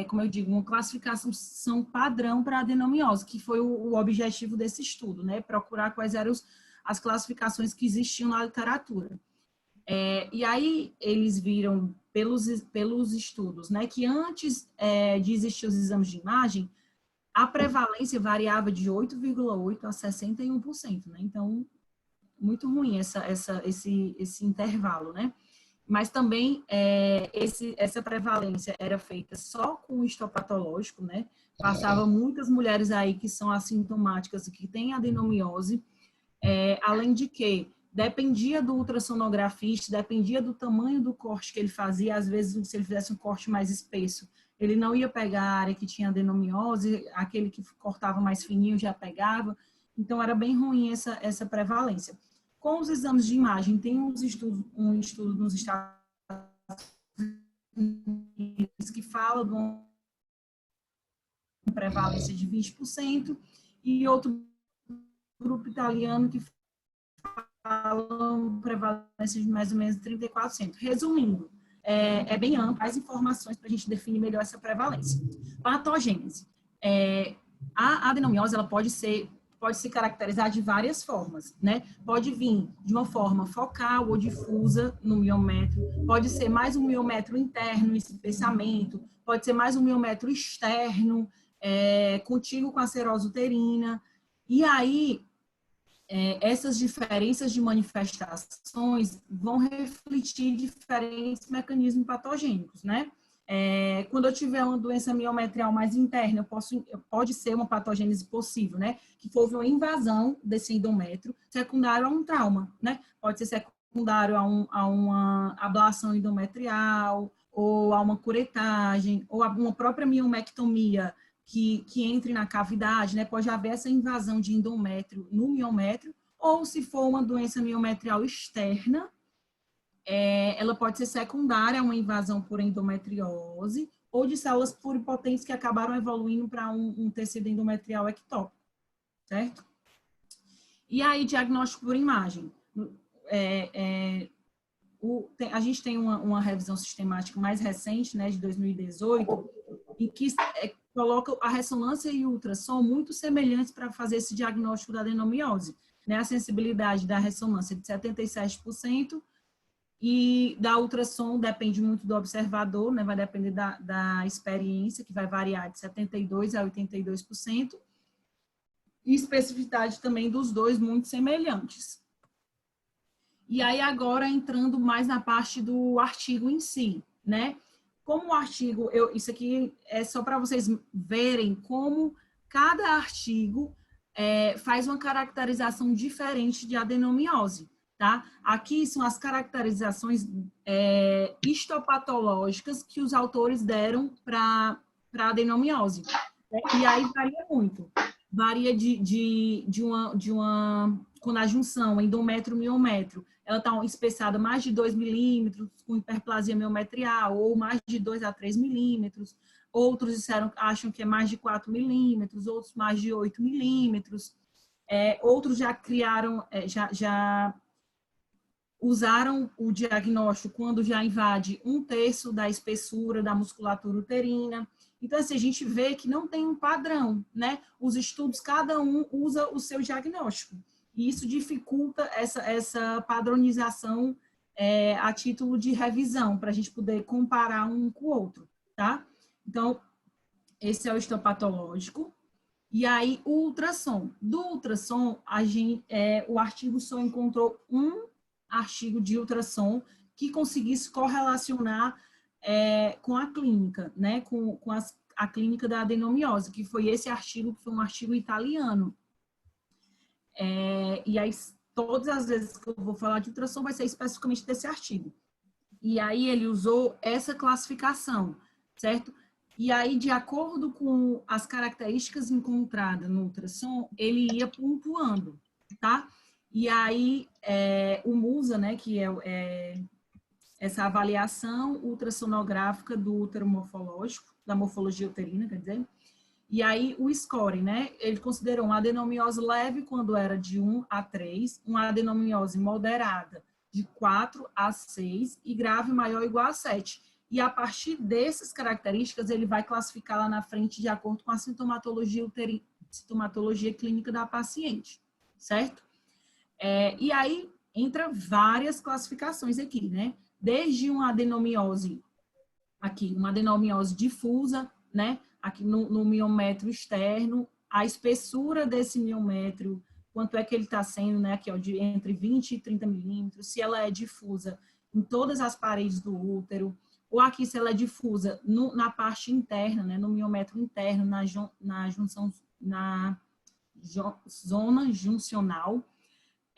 como eu digo, uma classificação padrão para adenomiose, que foi o objetivo desse estudo, né? Procurar quais eram as classificações que existiam na literatura. E aí eles viram pelos estudos, né, que antes de existir os exames de imagem, a prevalência variava de 8,8% a 61%, né? Então, muito ruim esse intervalo, né? Mas também essa prevalência era feita só com o histopatológico, né? Passava muitas mulheres aí que são assintomáticas e que têm adenomiose, além de que dependia do ultrassonografista, dependia do tamanho do corte que ele fazia. Às vezes, se ele fizesse um corte mais espesso, ele não ia pegar a área que tinha adenomiose, aquele que cortava mais fininho já pegava. Então, era bem ruim essa prevalência. Com os exames de imagem, tem um estudo nos Estados Unidos que fala de uma prevalência de 20% e outro grupo italiano que falam prevalência de mais ou menos 34%. Resumindo, é bem amplo as informações para a gente definir melhor essa prevalência. Patogênese. A adenomiose, ela pode se caracterizar de várias formas, né? Pode vir de uma forma focal ou difusa no miométrio, pode ser mais um miométrio interno, espessamento, pode ser mais um miométrio externo, contíguo com a serose uterina. E aí, essas diferenças de manifestações vão refletir diferentes mecanismos patogênicos, né? Quando eu tiver uma doença miometrial mais interna, pode ser uma patogênese possível, né? Que houve uma invasão desse endométrio, secundário a um trauma, né? Pode ser secundário a uma ablação endometrial, ou a uma curetagem, ou a uma própria miomectomia que entre na cavidade, né? Pode haver essa invasão de endométrio no miométrio, ou se for uma doença miometrial externa, ela pode ser secundária a uma invasão por endometriose ou de células pluripotentes que acabaram evoluindo para um tecido endometrial ectópico, certo? E aí, diagnóstico por imagem. A gente tem uma revisão sistemática mais recente, né, de 2018, em que coloca a ressonância e o ultrassom muito semelhantes para fazer esse diagnóstico da adenomiose, né? A sensibilidade da ressonância de 77%, e da ultrassom depende muito do observador, né? Vai depender da experiência, que vai variar de 72% a 82%, e especificidade também dos dois muito semelhantes. E aí agora entrando mais na parte do artigo em si, né? Como o artigo, isso aqui é só para vocês verem como cada artigo faz uma caracterização diferente de adenomiose. Tá? Aqui são as caracterizações histopatológicas que os autores deram para a adenomiose. Né? E aí varia muito. Varia quando a junção endométrio-miométrio, ela está espessada mais de 2 milímetros, com hiperplasia miometrial, ou mais de 2 a 3 milímetros. Outros acham que é mais de 4 milímetros, outros mais de 8 milímetros. Outros já criaram, já usaram o diagnóstico quando já invade 1/3 da espessura da musculatura uterina. Então, assim, a gente vê que não tem um padrão, né? Os estudos, cada um usa o seu diagnóstico. E isso dificulta essa padronização a título de revisão, para a gente poder comparar um com o outro, tá? Então, esse é o histopatológico. E aí, o ultrassom. Do ultrassom, o artigo só encontrou um artigo de ultrassom que conseguisse correlacionar com a clínica, né, com a clínica da adenomiose, que foi esse artigo, que foi um artigo italiano. E aí, todas as vezes que eu vou falar de ultrassom, vai ser especificamente desse artigo. E aí, ele usou essa classificação, certo? E aí, de acordo com as características encontradas no ultrassom, ele ia pontuando, tá? E aí, o MUSA, né, que é essa avaliação ultrassonográfica do útero morfológico, da morfologia uterina, quer dizer, e aí o score, né, ele considerou uma adenomiose leve quando era de 1 a 3, uma adenomiose moderada de 4 a 6 e grave maior ou igual a 7. E a partir dessas características, ele vai classificar lá na frente de acordo com a sintomatologia uterina, sintomatologia clínica da paciente, certo? E aí, entra várias classificações aqui, né? Desde uma adenomiose, uma adenomiose difusa, né? Aqui no miométrio externo, a espessura desse miométrio, quanto é que ele está sendo, né? Aqui, ó, entre 20 e 30 milímetros, se ela é difusa em todas as paredes do útero, ou aqui se ela é difusa na parte interna, né? No miométrio interno, na zona juncional,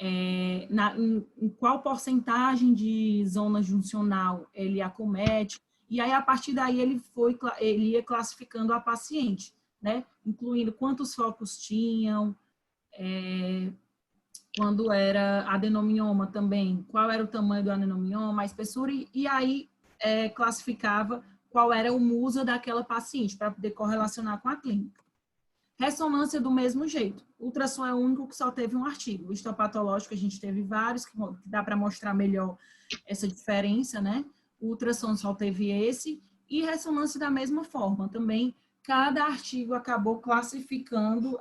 em qual porcentagem de zona juncional ele acomete, e aí a partir daí ele ia classificando a paciente, né? Incluindo quantos focos tinham, quando era adenomioma também, qual era o tamanho do adenomioma, a espessura, e aí classificava qual era o MUSA daquela paciente, para poder correlacionar com a clínica. Ressonância do mesmo jeito. O ultrassom é o único que só teve um artigo. O histopatológico a gente teve vários, que dá para mostrar melhor essa diferença, né? O ultrassom só teve esse. E ressonância da mesma forma. Também cada artigo acabou classificando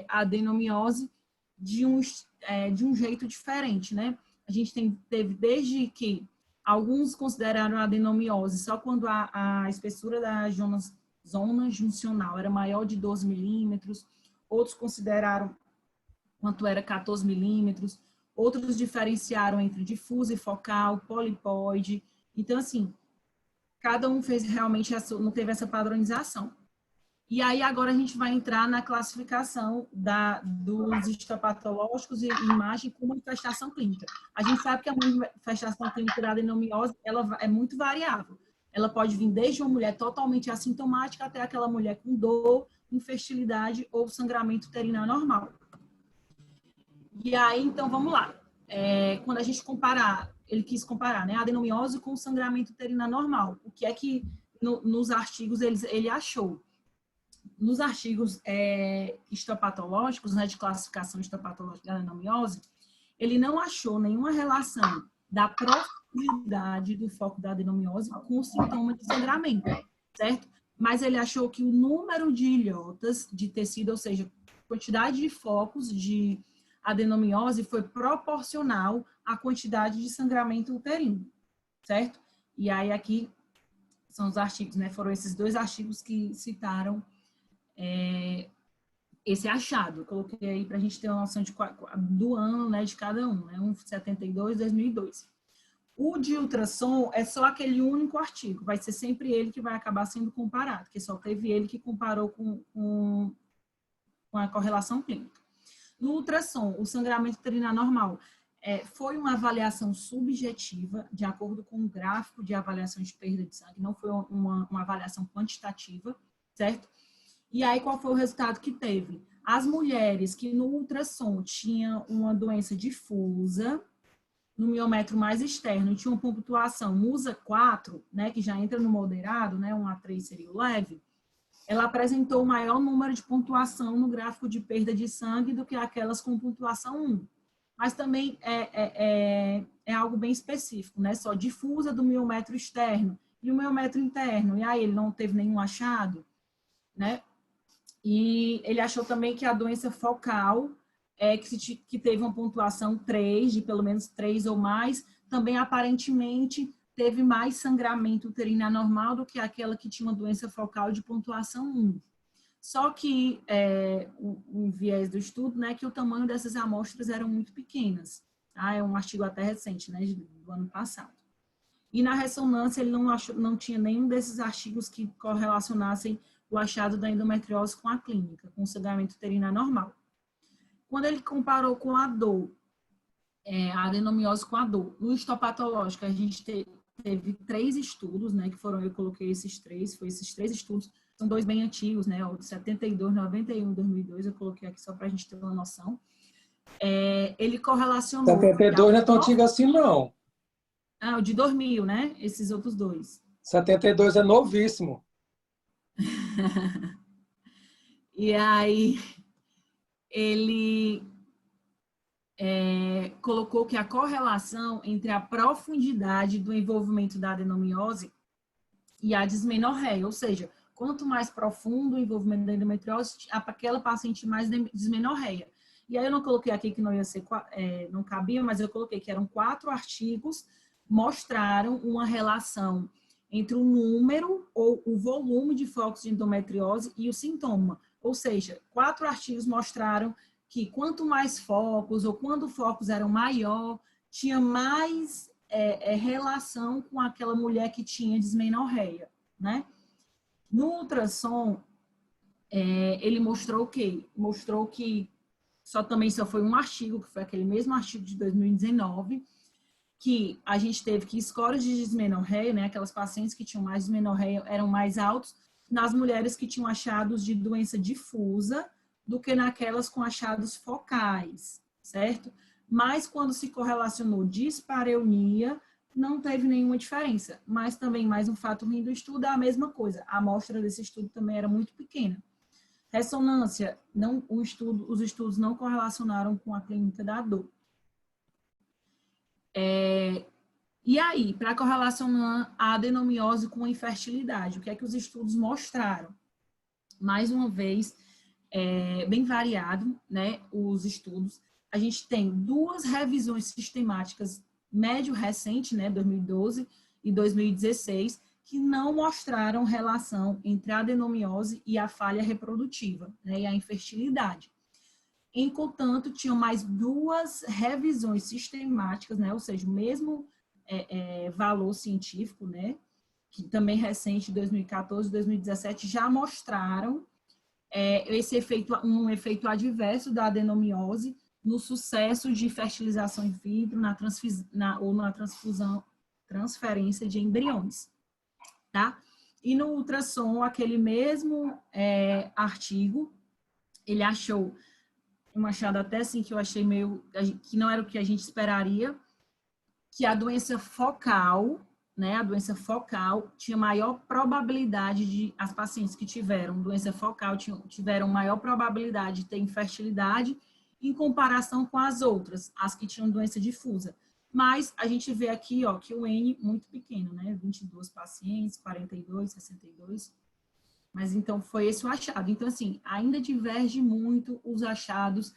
a adenomiose de um jeito diferente, né? A gente teve desde que alguns consideraram a adenomiose só quando a espessura da zona juncional era maior de 12 milímetros, outros consideraram quanto era 14 milímetros, outros diferenciaram entre difusa e focal, polipóide. Então, assim, cada um fez realmente, não teve essa padronização. E aí, agora a gente vai entrar na classificação dos histopatológicos e imagem com manifestação clínica. A gente sabe que a manifestação clínica da adenomiose, ela é muito variável. Ela pode vir desde uma mulher totalmente assintomática até aquela mulher com dor, infertilidade ou sangramento uterino anormal. E aí, então, vamos lá. Quando a gente ele quis comparar, né, a adenomiose com o sangramento uterino anormal. O que é que nos artigos ele achou? Nos artigos histopatológicos, né, de classificação histopatológica da adenomiose, ele não achou nenhuma relação da profundidade do foco da adenomiose com o sintoma de sangramento, certo? Mas ele achou que o número de ilhotas de tecido, ou seja, quantidade de focos de adenomiose foi proporcional à quantidade de sangramento uterino, certo? E aí aqui são os artigos, né? Foram esses 2 artigos que citaram esse achado. Eu coloquei aí para a gente ter uma noção do ano, né, de cada um, né? 72, 2002. O de ultrassom é só aquele único artigo, vai ser sempre ele que vai acabar sendo comparado, porque só teve ele que comparou com a correlação clínica. No ultrassom, o sangramento uterino anormal foi uma avaliação subjetiva, de acordo com o gráfico de avaliação de perda de sangue, não foi uma avaliação quantitativa, certo? E aí, qual foi o resultado que teve? As mulheres que no ultrassom tinham uma doença difusa, no miômetro mais externo, tinha uma pontuação MUSA 4, né, que já entra no moderado, né, um A3 seria o leve, ela apresentou o maior número de pontuação no gráfico de perda de sangue do que aquelas com pontuação 1. Mas também é algo bem específico, né, só difusa do miômetro externo e o miômetro interno, e aí ele não teve nenhum achado, né? E ele achou também que a doença focal, que teve uma pontuação 3, de pelo menos 3 ou mais, também aparentemente teve mais sangramento uterino anormal do que aquela que tinha uma doença focal de pontuação 1. Só que um viés do estudo, né, que o tamanho dessas amostras eram muito pequenas. Tá? É um artigo até recente, né, do ano passado. E na ressonância ele não tinha nenhum desses artigos que correlacionassem o achado da endometriose com a clínica, com o sangramento uterino anormal. Quando ele comparou com a dor, a adenomiose com a dor, no histopatológico a gente teve 3 estudos, né, que foram, eu coloquei esses 3, foi esses 3 estudos, são 2 bem antigos, né, o de 72, 91, 2002, eu coloquei aqui só para a gente ter uma noção. Ele correlacionou... 72 não é tão antigo assim, não. Ah, o de 2000, né, esses outros 2. 72 é novíssimo. E aí, ele colocou que a correlação entre a profundidade do envolvimento da adenomiose e a dismenorreia, ou seja, quanto mais profundo o envolvimento da endometriose, aquela paciente mais dismenorreia. E aí eu não coloquei aqui que não ia ser, não cabia, mas eu coloquei que eram 4 artigos, mostraram uma relação entre o número ou o volume de focos de endometriose e o sintoma. Ou seja, 4 artigos mostraram que quanto mais focos ou quando focos eram maior, tinha mais relação com aquela mulher que tinha dismenorreia, né? No ultrassom, ele mostrou o quê? Mostrou que só foi um artigo, que foi aquele mesmo artigo de 2019, que a gente teve que scores de dismenorreia, né, aquelas pacientes que tinham mais dismenorreia eram mais altos nas mulheres que tinham achados de doença difusa do que naquelas com achados focais, certo? Mas quando se correlacionou dispareunia, não teve nenhuma diferença. Mas também, mais um fato ruim do estudo, é a mesma coisa. A amostra desse estudo também era muito pequena. Ressonância, os estudos não correlacionaram com a clínica da dor. E aí, para correlacionar a adenomiose com a infertilidade, o que é que os estudos mostraram? mais uma vez, bem variado, né, os estudos. A gente tem 2 revisões sistemáticas médio recente, né, 2012 e 2016, que não mostraram relação entre a adenomiose e a falha reprodutiva, né, e a infertilidade. Entretanto, tinham mais 2 revisões sistemáticas, né, ou seja, o mesmo valor científico, né, que também recente, 2014 e 2017, já mostraram um efeito adverso da adenomiose no sucesso de fertilização in vitro, ou na transferência de embriões, tá? E no ultrassom, aquele mesmo artigo, ele achou, um achado até assim que eu achei meio, que não era o que a gente esperaria, que a doença focal, né, a doença focal tinha maior probabilidade de, as pacientes que tiveram doença focal tiveram maior probabilidade de ter infertilidade em comparação com as outras, as que tinham doença difusa. Mas a gente vê aqui, ó, que o N muito pequeno, né, 22 pacientes, 42, 62. Mas então foi esse o achado. Então, assim, ainda diverge muito os achados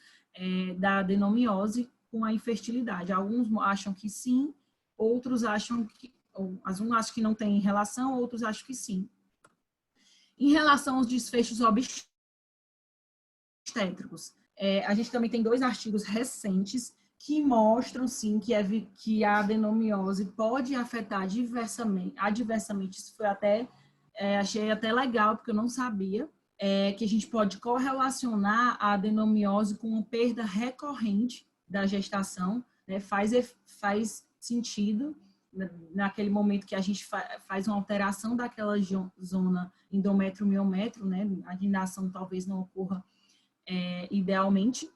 da adenomiose com a infertilidade. Alguns acham que sim, outros acham que, uns acham que não tem relação, outros acham que sim. Em relação aos desfechos obstétricos, a gente também tem 2 artigos recentes que mostram, sim, que a adenomiose pode afetar adversamente. Isso foi até, achei até legal, porque eu não sabia, que a gente pode correlacionar a adenomiose com uma perda recorrente da gestação, né? Faz sentido naquele momento que a gente faz uma alteração daquela zona endométrio-miométrio, né? A gestação talvez não ocorra idealmente.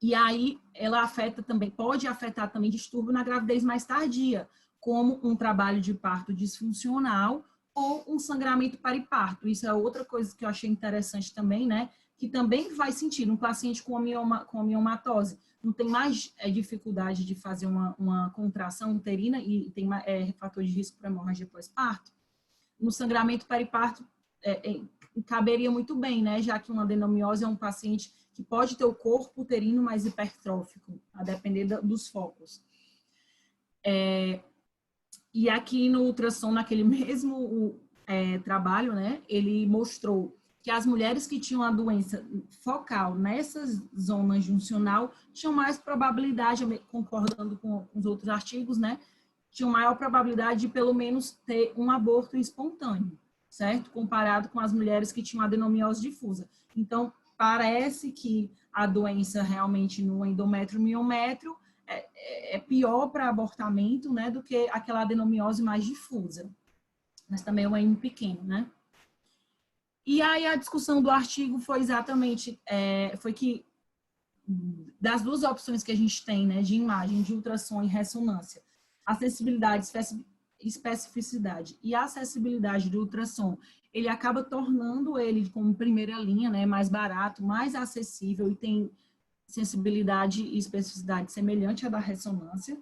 E aí ela pode afetar também distúrbio na gravidez mais tardia, como um trabalho de parto disfuncional ou um sangramento periparto. Isso é outra coisa que eu achei interessante também, né? Que também faz sentido. Um paciente com miomatose não tem mais dificuldade de fazer uma contração uterina e tem fator de risco para hemorragia pós-parto. No sangramento periparto, caberia muito bem, né? Já que uma adenomiose é um paciente que pode ter o corpo uterino mais hipertrófico, a depender dos focos. E aqui no ultrassom, naquele mesmo trabalho, né, ele mostrou que as mulheres que tinham a doença focal nessa zona juncional tinham mais probabilidade, concordando com os outros artigos, né, tinham maior probabilidade de pelo menos ter um aborto espontâneo, certo? Comparado com as mulheres que tinham adenomiose difusa. Então, parece que a doença realmente no endométrio-miométrio é pior para abortamento, né, do que aquela adenomiose mais difusa. Mas também é um N pequeno, né? E aí a discussão do artigo foi exatamente, foi que das 2 opções que a gente tem, né, de imagem, de ultrassom e ressonância, a sensibilidade, especificidade e acessibilidade do ultrassom, ele acaba tornando ele como primeira linha, né, mais barato, mais acessível e tem sensibilidade e especificidade semelhante à da ressonância.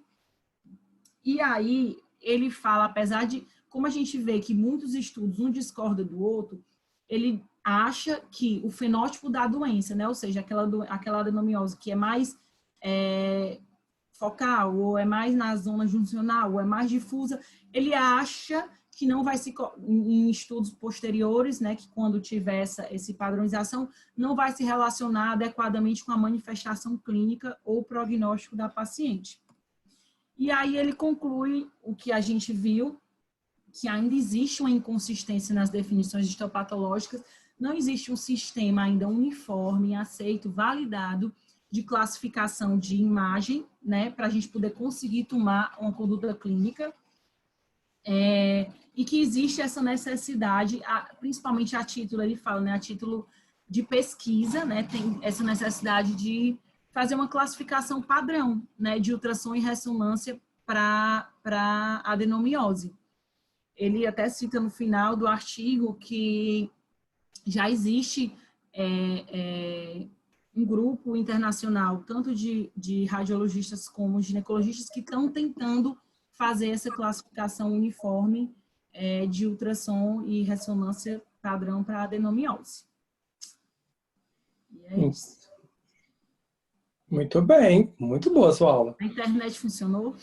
E aí ele fala, apesar de, como a gente vê que muitos estudos, um discorda do outro, ele acha que o fenótipo da doença, né, ou seja, aquela adenomiose que é mais focal, ou é mais na zona juncional, ou é mais difusa, ele acha que não vai se, em estudos posteriores, né, que quando tiver essa padronização, não vai se relacionar adequadamente com a manifestação clínica ou prognóstico da paciente. E aí ele conclui o que a gente viu, que ainda existe uma inconsistência nas definições histopatológicas, não existe um sistema ainda uniforme, aceito, validado, de classificação de imagem, né, para a gente poder conseguir tomar uma conduta clínica, e que existe essa necessidade, principalmente a título, ele fala, né, a título de pesquisa, né, tem essa necessidade de fazer uma classificação padrão, né, de ultrassom e ressonância para adenomiose. Ele até cita no final do artigo que já existe um grupo internacional, tanto de radiologistas como ginecologistas, que estão tentando fazer essa classificação uniforme de ultrassom e ressonância padrão para adenomiose. E é isso. Muito bem, muito boa a sua aula. A internet funcionou?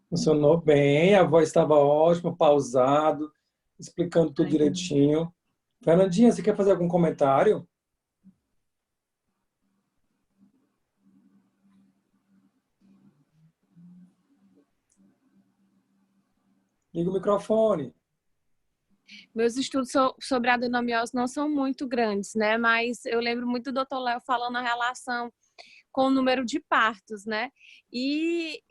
Funcionou bem, a voz estava ótima, pausado, explicando tudo Ai, direitinho. Fernandinha, você quer fazer algum comentário? Liga o microfone. Meus estudos sobre adenomiose não são muito grandes, né? Mas eu lembro muito do Dr. Léo falando a relação com o número de partos, né? E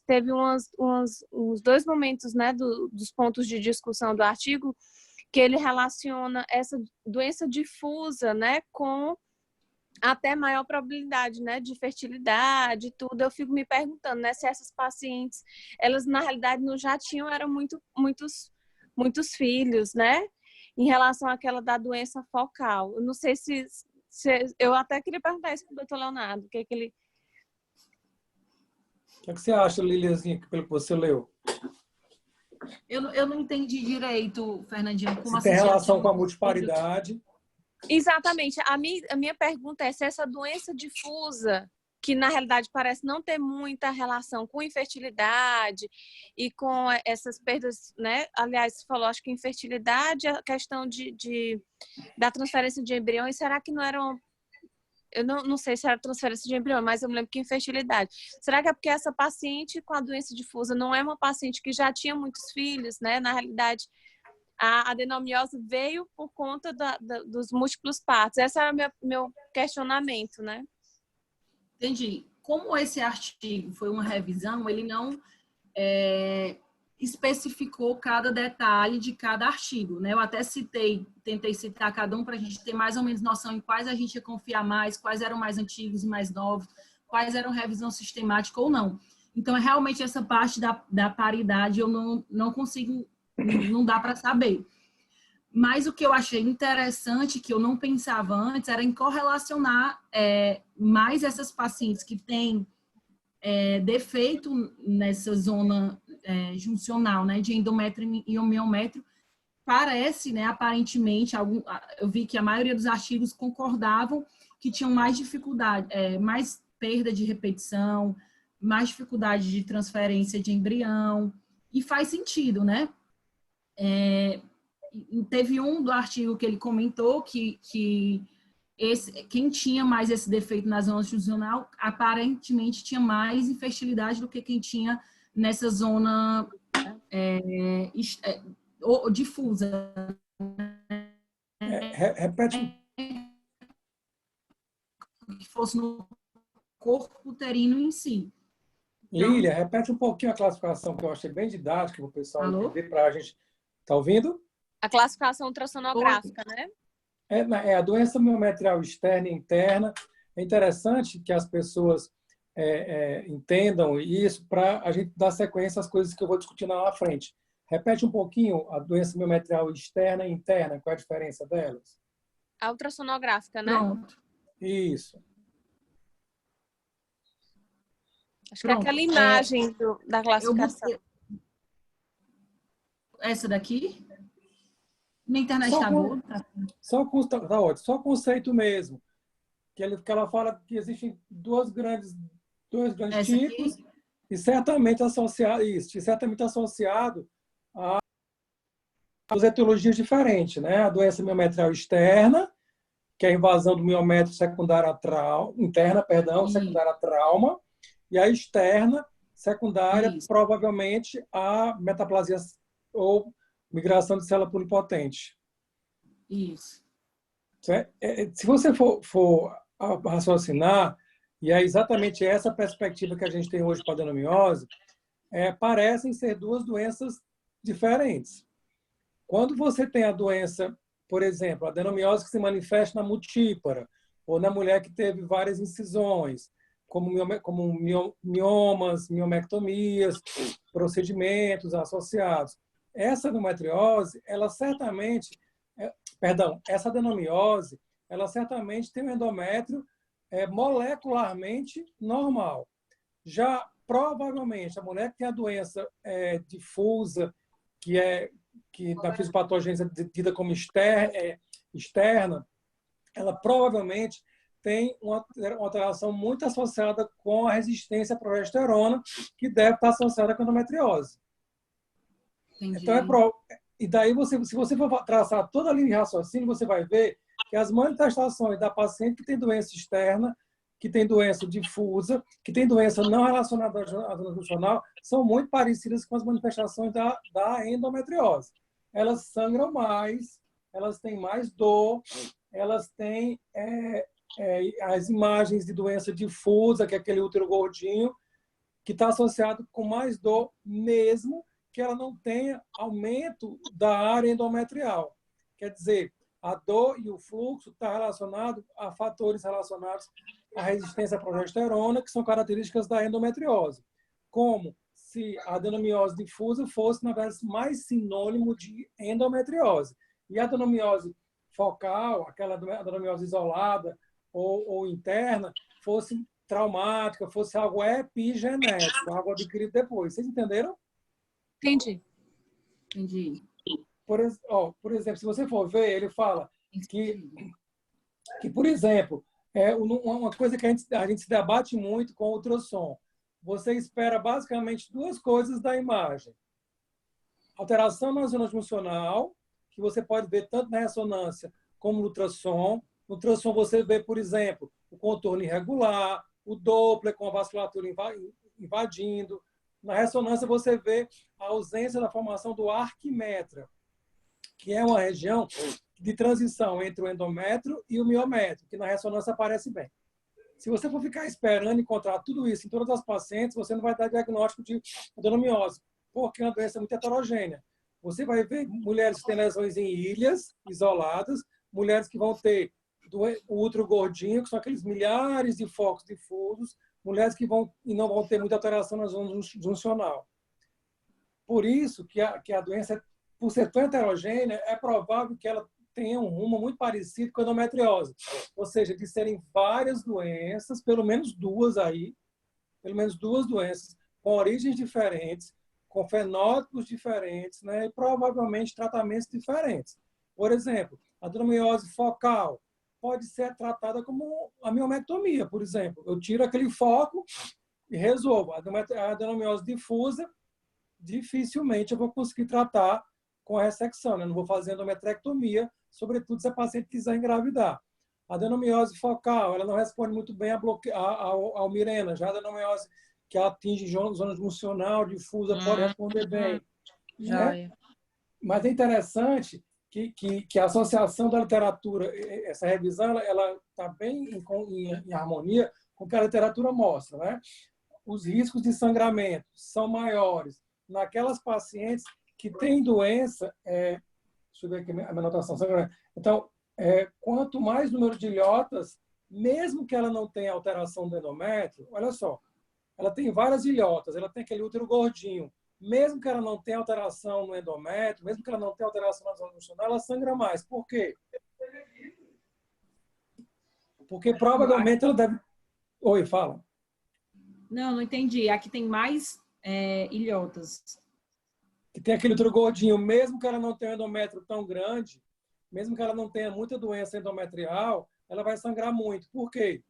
teve uns 2 momentos, né, dos pontos de discussão do artigo, que ele relaciona essa doença difusa, né, com até maior probabilidade, né, de fertilidade e tudo. Eu fico me perguntando, né, se essas pacientes, elas na realidade não já tinham, eram muitos filhos, né, em relação àquela da doença focal. Eu não sei se eu até queria perguntar isso para o doutor Leonardo, o que ele... O que você acha, Liliazinha, pelo que você leu? Eu não entendi direito, Fernandinho, como Se tem assim, relação com a multiparidade. Exatamente. A minha pergunta é se essa doença difusa, que na realidade parece não ter muita relação com infertilidade e com essas perdas, né? Aliás, você falou, acho que infertilidade, a questão da transferência de embriões, será que não eram... Eu não sei se era transferência de embrião, mas eu me lembro que infertilidade. Será que é porque essa paciente com a doença difusa não é uma paciente que já tinha muitos filhos, né? Na realidade, a adenomiose veio por conta dos múltiplos partos. Esse era o meu questionamento, né? Entendi. Como esse artigo foi uma revisão, ele não especificou cada detalhe de cada artigo, né? Eu até tentei citar cada um para a gente ter mais ou menos noção em quais a gente ia confiar mais, quais eram mais antigos e mais novos, quais eram revisão sistemática ou não. Então, realmente essa parte da paridade eu não consigo, não dá para saber. Mas o que eu achei interessante, que eu não pensava antes, era em correlacionar mais essas pacientes que têm defeito nessa zona juncional, né, de endométrio e miométrio. Parece, né, aparentemente, eu vi que a maioria dos artigos concordavam que tinham mais dificuldade, mais perda de repetição, mais dificuldade de transferência de embrião, e faz sentido, né? Teve um do artigo que ele comentou que quem tinha mais esse defeito na zona juncional aparentemente tinha mais infertilidade do que quem tinha nessa zona difusa. Repete. Que fosse no corpo uterino em si. Lília, repete um pouquinho a classificação, que eu achei bem didática para o pessoal entender, para a gente... Está ouvindo? A classificação ultrassonográfica, né? É a doença miometrial externa e interna. É interessante que as pessoas entendam isso para a gente dar sequência às coisas que eu vou discutir lá na frente. Repete um pouquinho a doença miometrial externa e interna, qual é a diferença delas? A ultrassonográfica, né? Pronto. Isso. Acho que é aquela imagem da classificação. Essa daqui? Na internet está boa? Tá ótimo. Só conceito mesmo. Que ela fala que existem dois grandes tipos aqui? E certamente associado a duas etiologias diferentes, né? A doença miometrial externa, que é a invasão do miométrio secundária secundária a trauma, e a externa, secundária, provavelmente a metaplasia ou migração de célula pluripotente. Isso. Se você for raciocinar, e é exatamente essa perspectiva que a gente tem hoje para a adenomiose, parecem ser duas doenças diferentes. Quando você tem a doença, por exemplo, a adenomiose que se manifesta na multípara, ou na mulher que teve várias incisões, como miomas, miomectomias, procedimentos associados. Essa endometriose, essa adenomiose, ela certamente tem um endométrio molecularmente normal. Já, provavelmente, a mulher que tem a doença difusa, que na fisiopatogênese é dita como externa, ela provavelmente tem uma alteração muito associada com a resistência à progesterona, que deve estar associada com a endometriose. Entendi. Então, e daí, se você for traçar toda a linha de raciocínio, você vai ver que as manifestações da paciente que tem doença externa, que tem doença difusa, que tem doença não relacionada à doença funcional, são muito parecidas com as manifestações da endometriose. Elas sangram mais, elas têm mais dor, elas têm as imagens de doença difusa, que é aquele útero gordinho, que está associado com mais dor, mesmo que ela não tenha aumento da área endometrial. Quer dizer, a dor e o fluxo está relacionado a fatores relacionados à resistência à progesterona, que são características da endometriose. Como se a adenomiose difusa fosse, na verdade, mais sinônimo de endometriose. E a adenomiose focal, aquela adenomiose isolada ou interna, fosse traumática, fosse algo epigenético, algo adquirido depois. Vocês entenderam? Entendi. Entendi. Por exemplo, se você for ver, ele fala que por exemplo, uma coisa que a gente se debate muito com o ultrassom. Você espera basicamente duas coisas da imagem. Alteração na zona juncional, que você pode ver tanto na ressonância como no ultrassom. No ultrassom você vê, por exemplo, o contorno irregular, o Doppler com a vasculatura invadindo. Na ressonância você vê a ausência da formação do arquimetra, que é uma região de transição entre o endométrio e o miométrio, que na ressonância aparece bem. Se você for ficar esperando encontrar tudo isso em todas as pacientes, você não vai dar diagnóstico de adenomiose, porque é uma doença muito heterogênea. Você vai ver mulheres que têm lesões em ilhas isoladas, mulheres que vão ter o útero gordinho, que são aqueles milhares de focos difusos, mulheres que não vão ter muita alteração na zona juncional. Por isso que a doença, por ser tão heterogênea, é provável que ela tenha um rumo muito parecido com a endometriose. Ou seja, de serem várias doenças, pelo menos duas doenças, com origens diferentes, com fenótipos diferentes, né, e provavelmente tratamentos diferentes. Por exemplo, a adenomiose focal pode ser tratada como a miomectomia, por exemplo. Eu tiro aquele foco e resolvo. A adenomiose difusa, dificilmente eu vou conseguir tratar com a ressecção, né? Eu não vou fazer endometrectomia, sobretudo se a paciente quiser engravidar. A adenomiose focal, ela não responde muito bem ao Mirena. Já a adenomiose que atinge zona juncional difusa pode responder bem. Né? Mas é interessante que a associação da literatura, essa revisão, ela está bem em harmonia com o que a literatura mostra. Né? Os riscos de sangramento são maiores naquelas pacientes que têm doença, deixa eu ver aqui a minha anotação, sangramento. Então, quanto mais número de ilhotas, mesmo que ela não tenha alteração do endométrio, olha só, ela tem várias ilhotas, ela tem aquele útero gordinho, mesmo que ela não tenha alteração no endométrio, mesmo que ela não tenha alteração na zona juncional, ela sangra mais. Por quê? Porque provavelmente ela deve... Oi, fala. Não entendi. Aqui tem mais ilhotas. Que tem aquele útero gordinho, mesmo que ela não tenha um endométrio tão grande, mesmo que ela não tenha muita doença endometrial, ela vai sangrar muito. Por quê?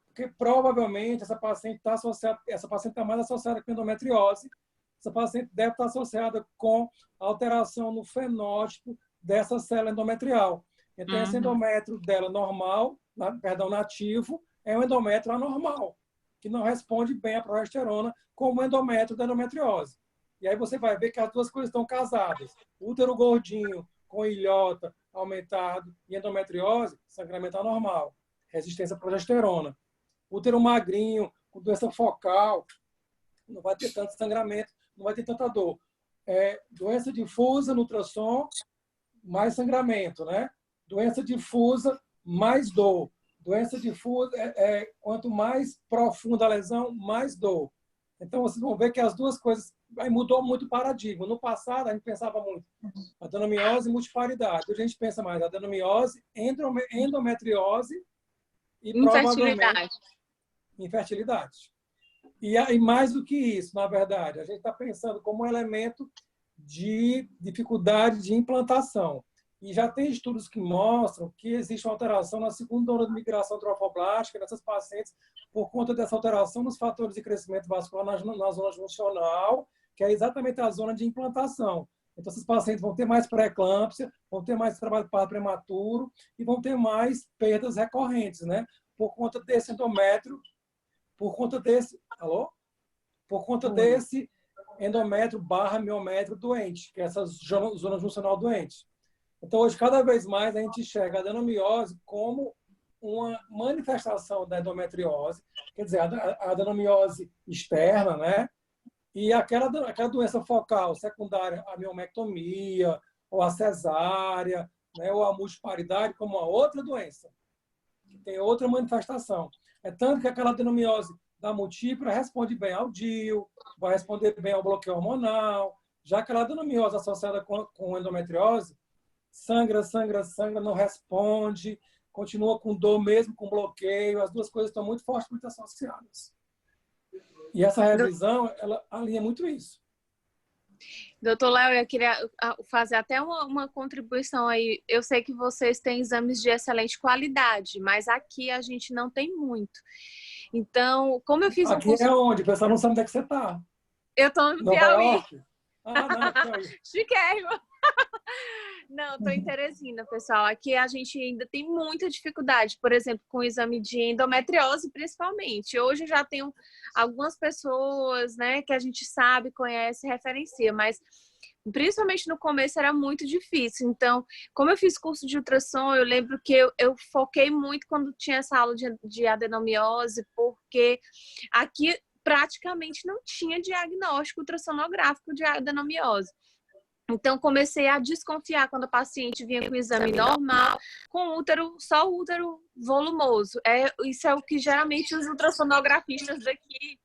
Porque provavelmente essa paciente está mais associada com endometriose. Essa paciente deve estar associada com alteração no fenótipo dessa célula endometrial. Então, esse endométrio dela nativo, é um endométrio anormal, que não responde bem à progesterona como o endométrio da endometriose. E aí você vai ver que as duas coisas estão casadas. Útero gordinho com ilhota aumentado e endometriose, sangramento anormal, resistência à progesterona. Útero magrinho, com doença focal, não vai ter tanto sangramento, não vai ter tanta dor. Doença difusa no ultrassom, mais sangramento, né? Doença difusa, mais dor. Doença difusa, quanto mais profunda a lesão, mais dor. Então, vocês vão ver que as duas coisas... Aí mudou muito o paradigma. No passado, a gente pensava muito adenomiose e multiparidade. Hoje a gente pensa mais adenomiose, endometriose e provavelmente infertilidade. E mais do que isso, na verdade, a gente está pensando como um elemento de dificuldade de implantação. E já tem estudos que mostram que existe uma alteração na segunda onda de migração trofoblástica nessas pacientes por conta dessa alteração nos fatores de crescimento vascular na zona juncional, que é exatamente a zona de implantação. Então, esses pacientes vão ter mais pré-eclâmpsia, vão ter mais trabalho de parto prematuro e vão ter mais perdas recorrentes, né? Por conta desse endométrio, por conta desse endométrio / miométrio doente, que é essa zona juncional doente. Então, hoje, cada vez mais, a gente enxerga a adenomiose como uma manifestação da endometriose, quer dizer, a adenomiose externa, né? E aquela doença focal secundária, a miomectomia, ou a cesárea, né? Ou a multiparidade, como uma outra doença, que tem outra manifestação. É tanto que aquela adenomiose da múltipla responde bem ao DIU, vai responder bem ao bloqueio hormonal, já aquela adenomiose associada com endometriose, sangra, não responde, continua com dor mesmo com bloqueio, as duas coisas estão muito fortemente associadas. E essa revisão, ela alinha muito isso. Doutor Léo, eu queria fazer até uma contribuição aí. Eu sei que vocês têm exames de excelente qualidade, mas aqui a gente não tem muito. Então, como eu fiz aqui é onde? O pessoal não sabe onde é que você está. Eu estou no Piauí. Ah, não, Piauí. Chiquérrimo. Não, estou em Teresina, pessoal. Aqui a gente ainda tem muita dificuldade, por exemplo, com o exame de endometriose, principalmente. Hoje eu já tenho algumas pessoas, né, que a gente sabe, conhece, referencia, mas principalmente no começo era muito difícil. Então, como eu fiz curso de ultrassom, eu lembro que eu foquei muito quando tinha essa aula de adenomiose, porque aqui praticamente não tinha diagnóstico ultrassonográfico de adenomiose. Então, comecei a desconfiar quando a paciente vinha com exame normal, com útero, só o útero volumoso. Isso é o que geralmente os ultrassonografistas daqui,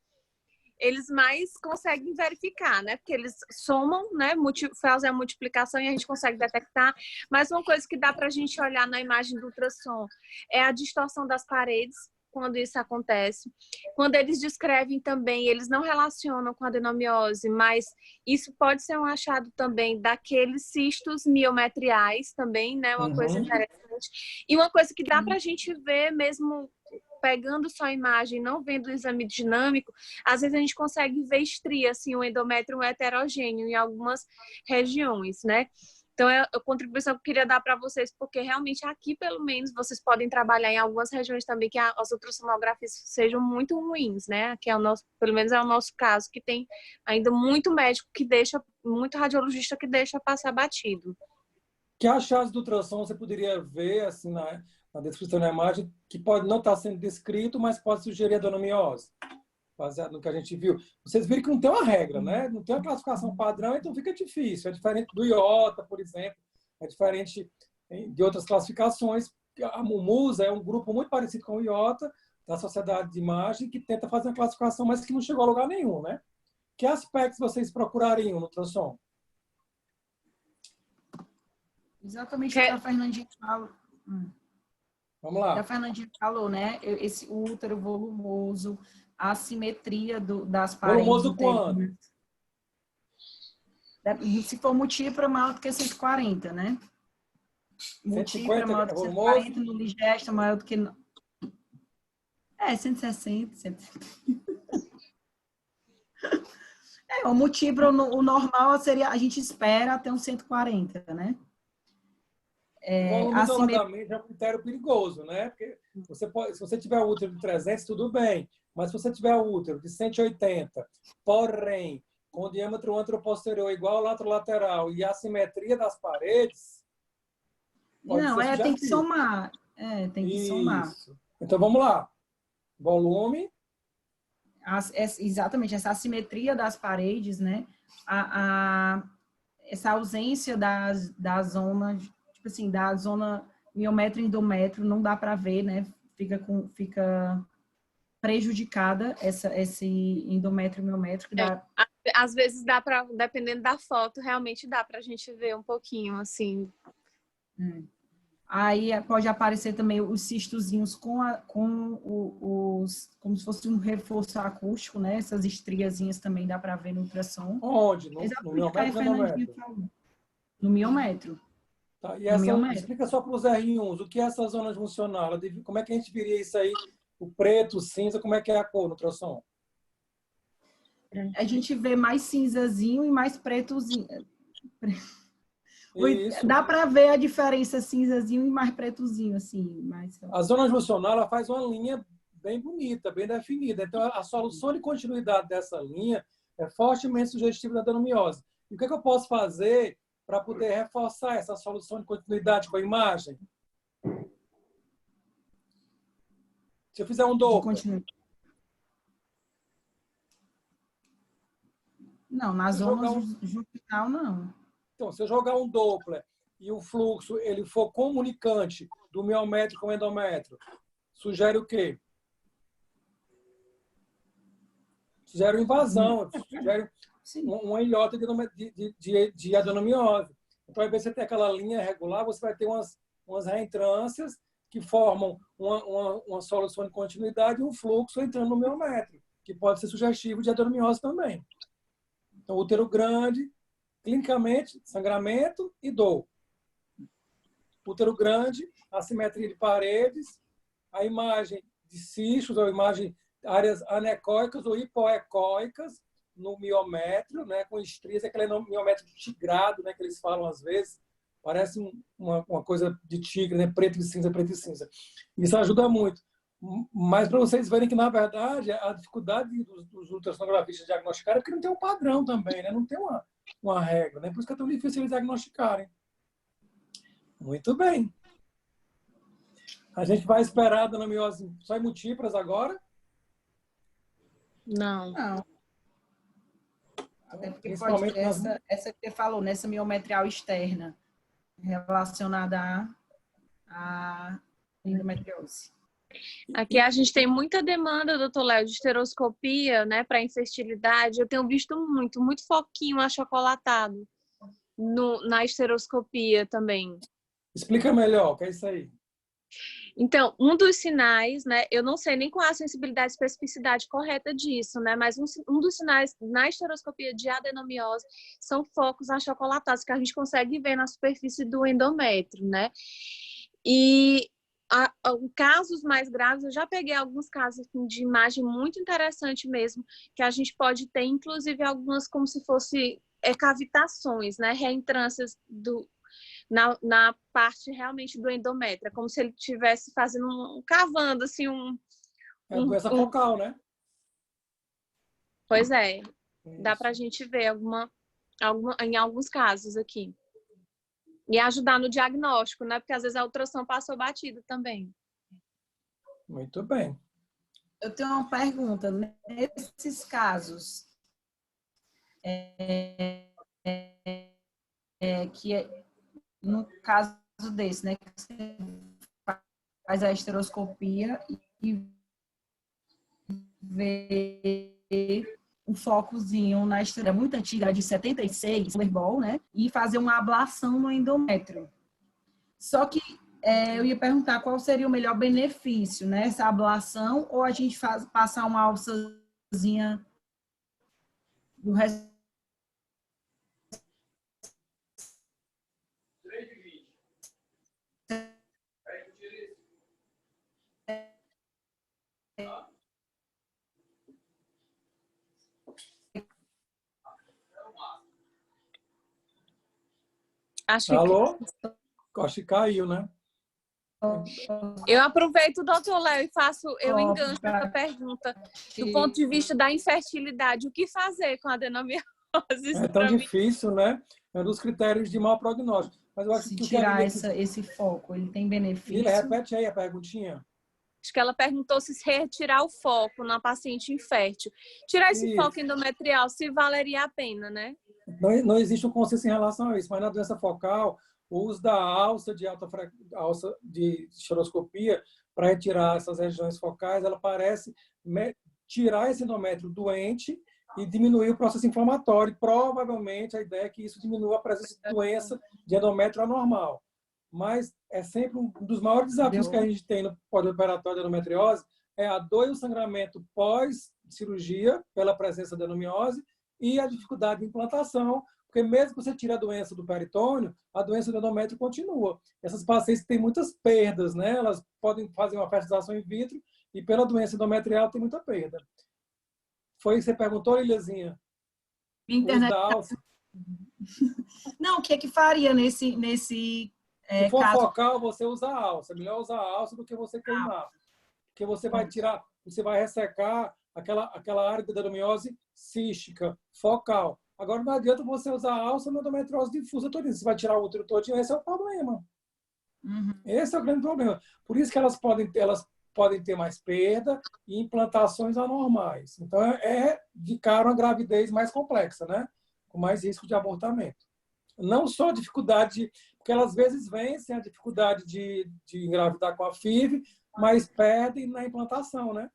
eles mais conseguem verificar, né? Porque eles somam, né? Fazem a multiplicação e a gente consegue detectar. Mas uma coisa que dá para a gente olhar na imagem do ultrassom é a distorção das paredes, quando isso acontece. Quando eles descrevem também, eles não relacionam com a adenomiose, mas isso pode ser um achado também daqueles cistos miometriais também, né? Uma coisa interessante. E uma coisa que dá para a gente ver mesmo pegando só a imagem, não vendo o exame dinâmico, às vezes a gente consegue ver estria, assim, o endométrio heterogêneo em algumas regiões, né? Então, é a contribuição que eu queria dar para vocês, porque realmente aqui, pelo menos, vocês podem trabalhar em algumas regiões também que as ultrassonografias sejam muito ruins, né? Que é o nosso, pelo menos é o nosso caso, que tem ainda muito médico que deixa, muito radiologista que deixa passar batido. Que achados do ultrassom você poderia ver, assim, na descrição da imagem, que pode não estar sendo descrito, mas pode sugerir adenomiose, baseado no que a gente viu. Vocês viram que não tem uma regra, né? Não tem uma classificação padrão, então fica difícil. É diferente do IOTA, por exemplo, é diferente de outras classificações. A MUMUSA é um grupo muito parecido com o IOTA, da Sociedade de Imagem, que tenta fazer uma classificação, mas que não chegou a lugar nenhum, né? Que aspectos vocês procurariam no ultrassom? Exatamente o que a Fernandinha falou. Vamos lá. A Fernandinha falou, né? O útero volumoso, a assimetria das paredes. Volumoso quando? Se for múltipla, maior do que 140, né? Múltipla, maior do que 140, no ligesta, maior do que... 160, 170. O múltiplo, o normal seria, a gente espera até uns 140, né? O volume isoladamente é um critério perigoso, né? Porque se você tiver o útero de 300, tudo bem. Mas se você tiver o útero de 180, porém, com o diâmetro anteroposterior igual ao lateral e a simetria das paredes... Não, tem que somar. Tem que somar. Então, vamos lá. Volume. Exatamente, essa assimetria das paredes, né? Essa ausência da zona, tipo assim, da zona miométrio e endométrio, não dá para ver, né? Fica prejudicada esse endométrio miométrio. Às vezes dá para, dependendo da foto, realmente dá para a gente ver um pouquinho, assim. Aí pode aparecer também os cistozinhos como se fosse um reforço acústico, né? Essas estriazinhas também dá para ver no ultrassom. Onde? No miométrio ou no endométrio? No miométrio. Tá, e explica só para os R1s, o que é essa zona juncional? Como é que a gente viria isso aí? O preto, o cinza, como é que é a cor no ultrassom? A gente vê mais cinzazinho e mais pretozinho. Isso. Dá para ver a diferença cinzazinho e mais pretozinho, assim. A zona juncional ela faz uma linha bem bonita, bem definida. Então, a solução de continuidade dessa linha é fortemente sugestiva da adenomiose. E o que eu posso fazer para poder reforçar essa solução de continuidade com a imagem? Se eu fizer um Doppler. Não, na zona juncional, não. Então, se eu jogar um Doppler e o fluxo ele for comunicante do miométrio com o endométrio, sugere o quê? Sugere invasão, sugere uma ilhota de adenomiose. Então, ao invés de você ter aquela linha regular, você vai ter umas reentrâncias que formam uma solução de continuidade e um fluxo entrando no miométrio, que pode ser sugestivo de adenomiose também. Então, útero grande, clinicamente, sangramento e dor. Útero grande, assimetria de paredes, a imagem de cistos, ou imagem áreas anecoicas ou hipoecóicas no miométrio, né, com estrias, aquele miométrio tigrado, né, que eles falam às vezes, parece uma coisa de tigre, né, preto e cinza, preto e cinza. Isso ajuda muito. Mas para vocês verem que, na verdade, a dificuldade dos ultrassonografistas diagnosticarem é porque não tem um padrão também, né? Não tem uma regra, né? Por isso que é tão difícil eles diagnosticarem. Muito bem. A gente vai esperar a adenomiose só em múltiplas agora? Não. Até porque pode ter essa que você falou, nessa miometrial externa, relacionada à endometriose. Aqui a gente tem muita demanda, doutor Léo, de esteroscopia, né, para infertilidade. Eu tenho visto muito foquinho achocolatado na esteroscopia também. Explica melhor, o que é isso aí? Então, um dos sinais, né, eu não sei nem qual é a sensibilidade e especificidade correta disso, né, mas um dos sinais na esteroscopia de adenomiose são focos achocolatados que a gente consegue ver na superfície do endométrio, né? E casos mais graves, eu já peguei alguns casos de imagem muito interessante mesmo, que a gente pode ter, inclusive, algumas como se fosse cavitações, né, reentrâncias na parte realmente do endométrio, como se ele estivesse fazendo cavando, assim, doença focal, né? Pois é, dá pra gente ver em alguns casos aqui. E ajudar no diagnóstico, né? Porque às vezes a ultrassom passou batida também. Muito bem. Eu tenho uma pergunta. Nesses casos, no caso desse, né? Que você faz a esteroscopia e vê um focozinho na estrela muito antiga, de 76, Ball, né? E fazer uma ablação no endométrio. Só que eu ia perguntar qual seria o melhor benefício, né? Essa ablação ou a gente passar uma alçazinha do resto. Alô? Acho que caiu, né? Eu aproveito, doutor Léo, e eu engancho essa pergunta. Do ponto de vista da infertilidade, o que fazer com a adenomiose? É tão difícil, né? É um dos critérios de mau prognóstico. Mas eu acho que tirar esse foco, ele tem benefício? Repete aí a perguntinha. Acho que ela perguntou se retirar o foco na paciente infértil. Tirar esse foco endometrial, se valeria a pena, né? Não existe um consenso em relação a isso, mas na doença focal, o uso da alça de esteroscopia para retirar essas regiões focais, ela parece tirar esse endométrio doente e diminuir o processo inflamatório. Provavelmente a ideia é que isso diminua a presença de doença de endométrio anormal. Mas é sempre um dos maiores desafios que a gente tem no pós-operatório de endometriose, é a dor e o sangramento pós-cirurgia pela presença da adenomiose e a dificuldade de implantação Porque mesmo que você tire a doença do peritônio, a doença do endométrio continua. Essas pacientes têm muitas perdas, né? Elas podem fazer uma fertilização in vitro e pela doença endometrial tem muita perda. Foi isso que você perguntou, Liliazinha? Internet. Não, o que é que faria nesse se for caso? focal, você usa a alça. É melhor usar a alça do que você queimar. Porque você vai tirar, você vai ressecar aquela área da adenomiose cística, focal. Agora não adianta você usar a alça na endometriose difusa todinha. Você vai tirar o útero todinho, esse é o problema. Esse é o grande problema. Por isso que elas podem ter mais perda e implantações anormais. Então, de cara uma gravidez mais complexa, né? Com mais risco de abortamento. Não só dificuldade, porque elas às vezes vencem a dificuldade de engravidar com a FIV, mas perdem na implantação, né?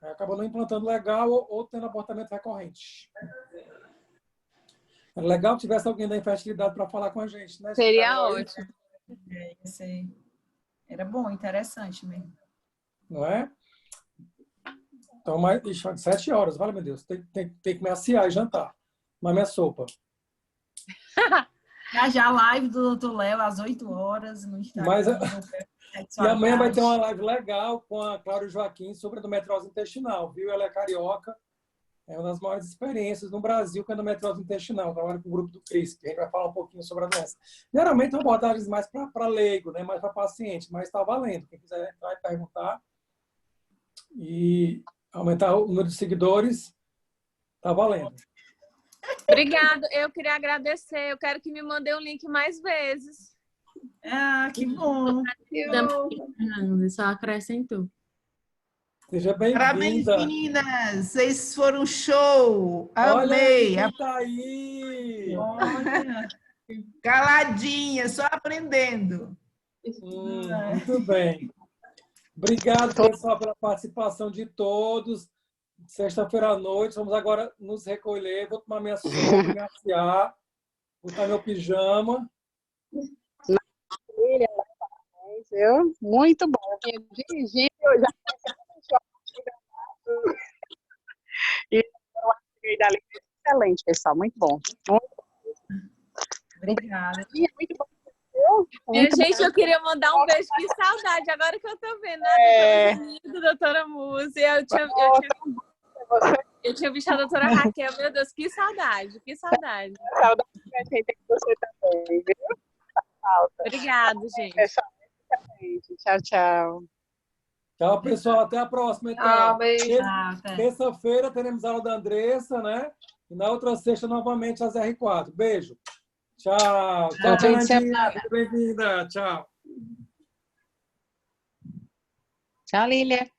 Acabam não implantando legal ou tendo abortamento recorrente. É legal que tivesse alguém da infertilidade para falar com a gente, né? Seria ótimo. Era bom, interessante mesmo. Não é? Então, mais 7 horas, vale, meu Deus. Tem que me aciar e jantar. Mas minha sopa. Já a live do Dr. Léo às 8 horas no Instagram. E amanhã vai ter uma live legal com a Cláudia Joaquim sobre endometriose intestinal, viu? Ela é carioca. É uma das maiores experiências no Brasil com endometriose intestinal. Trabalha com o grupo do CRISP. A gente vai falar um pouquinho sobre a doença. Geralmente são abordagens mais para leigo, né? Mais para paciente, mas está valendo. Quem quiser entrar e perguntar e aumentar o número de seguidores, está valendo. Obrigada. Eu queria agradecer. Eu quero que me mandem o link mais vezes. Ah, que bom. Só acrescentou. Seja bem-vinda. Parabéns, meninas! Vocês foram show! Olha Amei! quem tá aí! Olha. Caladinha, só aprendendo. Muito bem. Obrigado, pessoal, pela participação de todos. Sexta-feira à noite, vamos agora nos recolher. Vou tomar minha sopa, me afiar, botar meu pijama. Viu? Muito bom. Eu vinha dirigir, eu já e eu achei dali excelente, pessoal. Muito bom. Obrigada. Muito bom. Minha gente, eu queria mandar um beijo. Que saudade. Agora que eu tô vendo a doutora Múzia, eu tinha visto a doutora Raquel. Meu Deus, que saudade. Que saudade. Saudade da gente tem você também, viu? Obrigada, gente. Tchau, tchau. Tchau, pessoal. Até a próxima. Então. Terça-feira teremos aula da Andressa, né? E na outra sexta, novamente, às R4. Beijo. Tchau. Tchau, Fernandinha. Bem-vinda. Tchau. Tchau, Lília.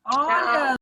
Olha.